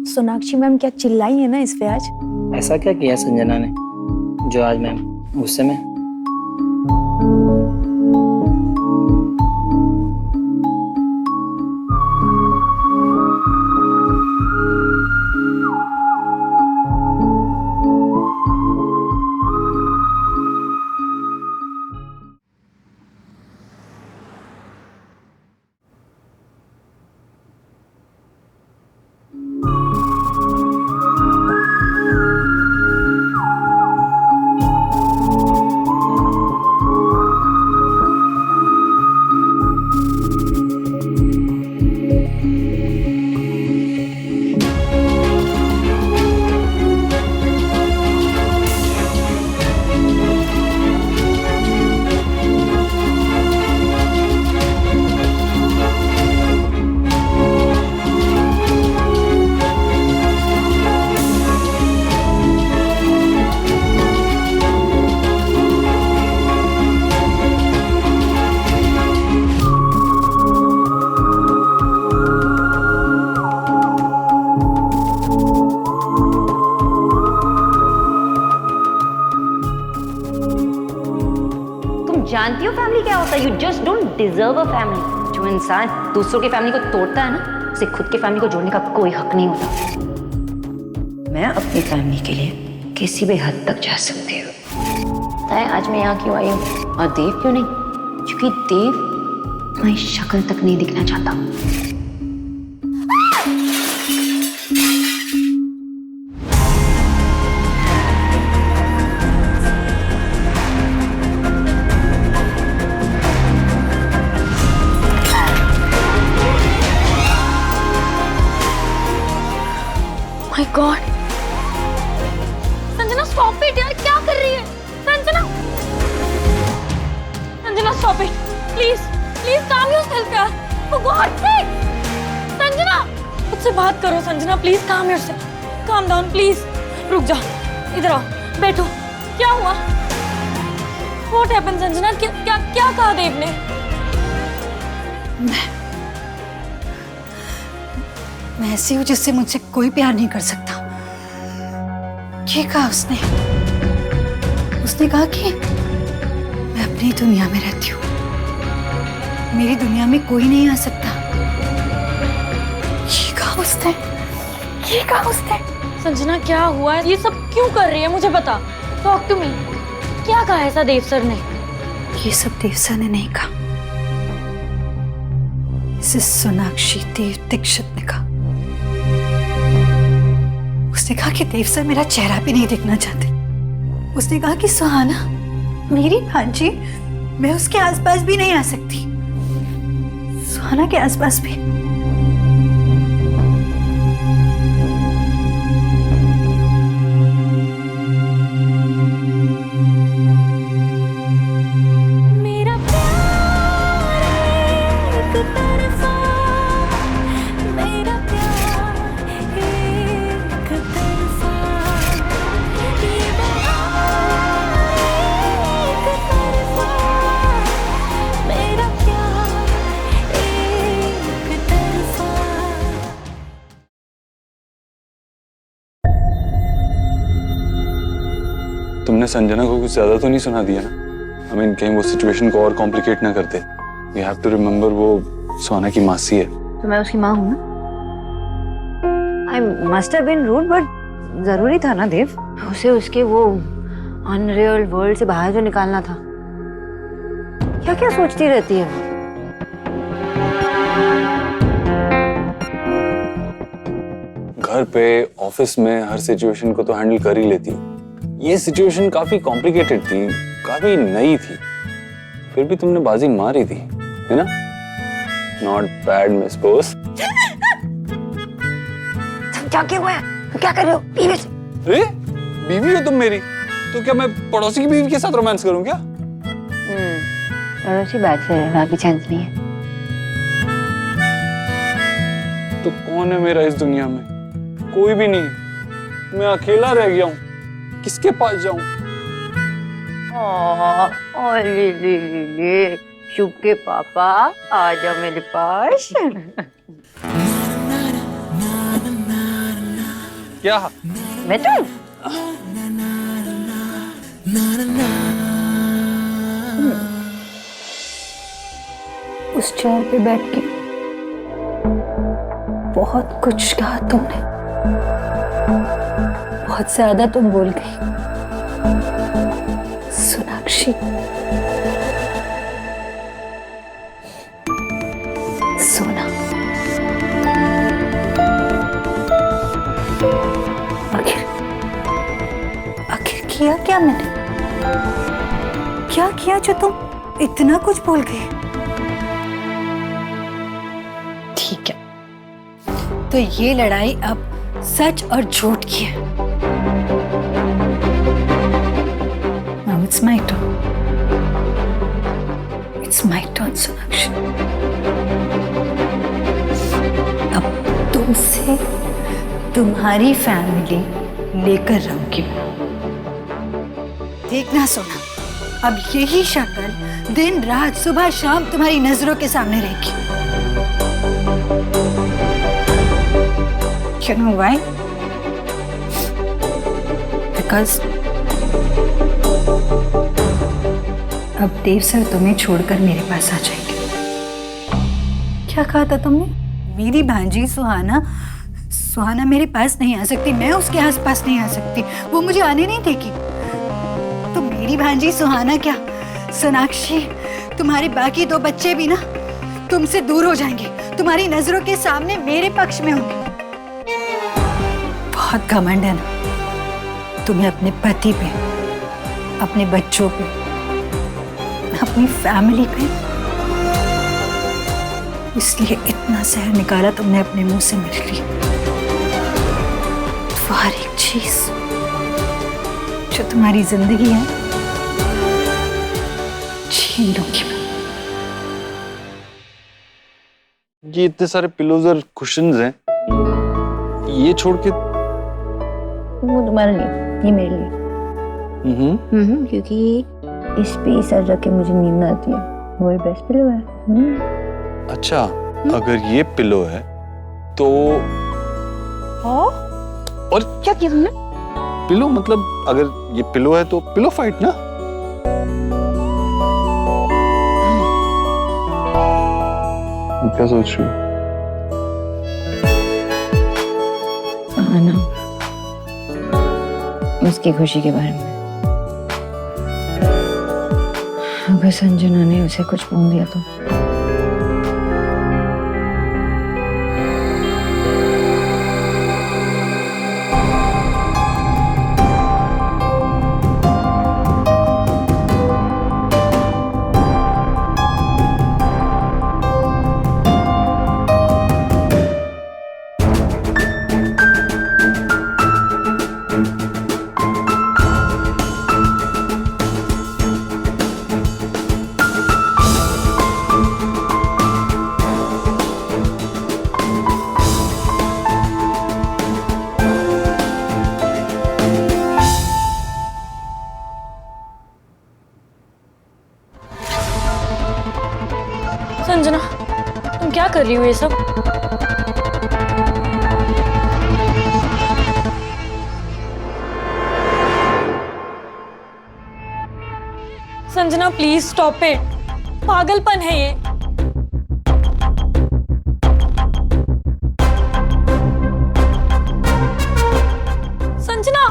सोनाक्षी मैम क्या चिल्लाई है ना इस पे आज? ऐसा क्या किया संजना ने जो आज मैम गुस्से में? जानती हो फैमिली क्या होता है? You just don't deserve a family. जो इंसान दूसरों की फैमिली को तोड़ता है ना, उसे खुद की फैमिली को जोड़ने का कोई हक नहीं होता। मैं अपनी फैमिली के लिए किसी भी हद तक जा सकती हूँ। पता है आज मैं यहाँ क्यों आई हूँ और देव क्यों नहीं? क्योंकि देव तुम्हारी शक्ल तक नहीं दिखना चाहता। My God Sanjana, stop it यार, क्या कर रही है Sanjana? Sanjana stop it please, please काम योरसेल्फ यार, फॉर गॉड सेक। संजना मुझसे बात करो संजना, प्लीज काम योरसेल्फ, काम डाउन प्लीज। रुक जा, इधर आओ, बैठो। क्या हुआ? What happened Sanjana? क्या क्या क्या कहा देव ने? मैं ऐसी हूँ जिससे मुझसे कोई प्यार नहीं कर सकता। ये कहा उसने। उसने कहा कि मैं अपनी दुनिया में रहती हूँ, मेरी दुनिया में कोई नहीं आ सकता। ये कहा उसने, ये कहा उसने। संजना क्या हुआ है? ये सब क्यों कर रही है? मुझे बता, टॉक टू मी। क्या कहा ऐसा देव सर ने? ये सब देव सर ने नहीं कहा, इसे सोनाक्षी देव दीक्षित ने कहा। उसने कहा कि देव सर मेरा चेहरा भी नहीं देखना चाहते। उसने कहा कि सुहाना मेरी भांजी, मैं उसके आसपास भी नहीं आ सकती, सुहाना के आसपास भी। तुमने संजना को कुछ ज्यादा तो नहीं सुना दिया ना? I mean, कहीं वो सिचुएशन को और कॉम्प्लिकेट ना करते। You have to remember वो सुहाना की मासी है। तो मैं उसकी माँ हूँ ना। I must have been rude, but जरूरी था ना देव, उसे उसके वो अनरियल वर्ल्ड से बाहर तो निकालना था। क्या क्या सोचती रहती है वो? घर पे, ऑफिस में हर सिचुएशन को तो हैंडल कर ही लेती है। ये सिचुएशन काफी कॉम्प्लिकेटेड थी, काफी नई थी, फिर भी तुमने बाजी मारी थी, है ना? Not bad miss Bose. क्या क्या हुआ है? क्या कर रहे हो? बीवी से? अरे बीवी हो तुम मेरी, तो क्या मैं पड़ोसी की बीवी के साथ रोमांस करूं क्या? पड़ोसी बात है, बाकी चांस नहीं है। तो कौन है मेरा इस दुनिया में? कोई भी नहीं। मैं अकेला रह गया हूँ, किसके पास जाऊं? ले शुभ के पापा आ जाओ मेरे पास। क्या? मैं तो उस चेयर पे बैठ के बहुत कुछ कहा तुमने, बहुत ज्यादा तुम बोल गई सोनाक्षी। सोना, आखिर किया क्या मैंने? क्या किया जो तुम इतना कुछ बोल गए? ठीक है, तो ये लड़ाई अब सच और झूठ की है। Now it's my turn. It's my turn, Sonakshi. अब तुमसे तुम्हारी फैमिली लेकर रहूंगी। देखना सोना, अब यही शक्ल दिन रात सुबह शाम तुम्हारी नजरों के सामने रहेगी। You know why? Because अब देव सर तुम्हें छोड़कर मेरे पास आ जाएंगे। क्या कहा था तुमने? मेरी भांजी सुहाना, सुहाना मेरे पास नहीं आ सकती, मैं उसके आसपास नहीं आ सकती, वो मुझे आने नहीं देगी। तो मेरी भांजी सुहाना क्या, सोनाक्षी, तुम्हारे बाकी 2 बच्चे भी ना तुमसे दूर हो जाएंगे, तुम्हारी नजरों के सामने मेरे पक्ष में होंगे। बहुत घमंड है ना तुम्हें अपने पति पे, अपने बच्चों पे, अपनी फैमिली पे, इसलिए इतना जहर निकाला तुमने अपने मुंह से मेरे लिए। तो हर एक चीज जो तुम्हारी जिंदगी है छीन लूंगी मैं। ये इतने सारे पिलोज और कुशन्स हैं, ये छोड़ के वो तुम्हारे लिए, ये मेरे लिए। क्योंकि इस पे सर रख के मुझे नींद आती है, वो बेस्ट पिलो है। अच्छा, अगर ये पिलो है तो और क्या किया तुमने? पिलो मतलब अगर ये पिलो है तो पिलो फाइट ना। क्या सोच रही हो? सुहाना, उसकी खुशी के बारे में। अगर संजना ने उसे कुछ बोल दिया तो संजना, तुम क्या कर रही हो ये सब? संजना प्लीज स्टॉप इट, पागलपन है ये। संजना,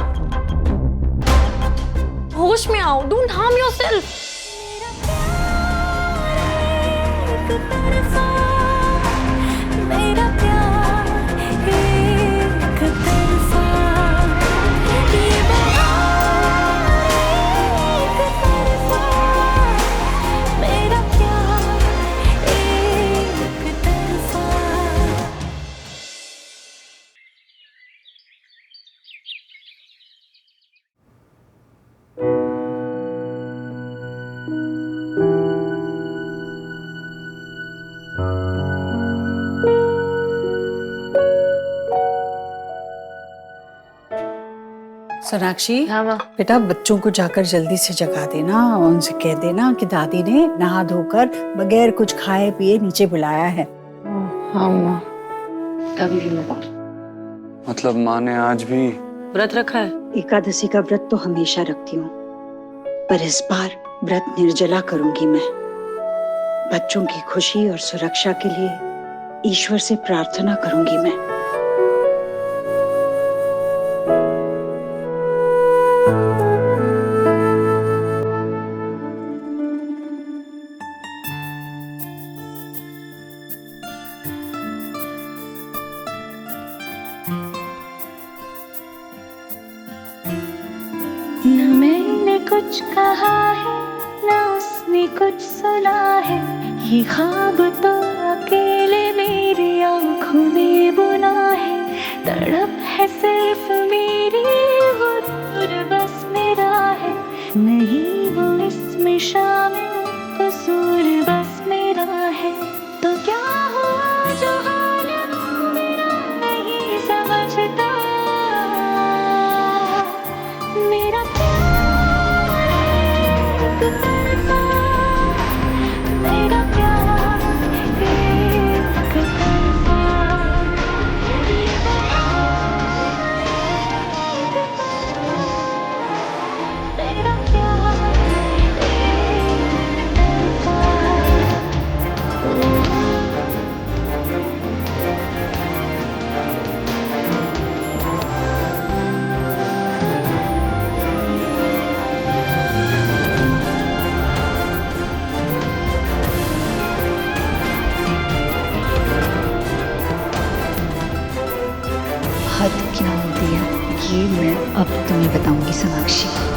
होश में आओ, डोंट हार्म योरसेल्फ। सोनाक्षी, हाँ माँ। बेटा बच्चों को जाकर जल्दी से जगा देना और उनसे कह देना कि दादी ने नहा धोकर बगैर कुछ खाए पिए नीचे बुलाया है। हाँ माँ, तभी भी मतलब माँ ने आज भी व्रत रखा है? एकादशी का व्रत तो हमेशा रखती हूँ, पर इस बार व्रत निर्जला करूंगी मैं। बच्चों की खुशी और सुरक्षा के लिए ईश्वर से प्रार्थना करूंगी मैं। न मैंने कुछ कहा है, न उसने कुछ सुना है, ये ख्वाब तो अकेले मेरी आंखों ने बुना है। तड़प है सिर्फ मेरी, वो दूर बस मेरा है, नहीं वो इसमें शामिल, कसूर बस मेरा है। तो क्या हुआ जो हाल वो मेरा नहीं समझता, मेरा प्यार एक तरफा, मेरा प्यार हद क्या होती है ये मैं अब तुम्हें बताऊंगी सोनाक्षी।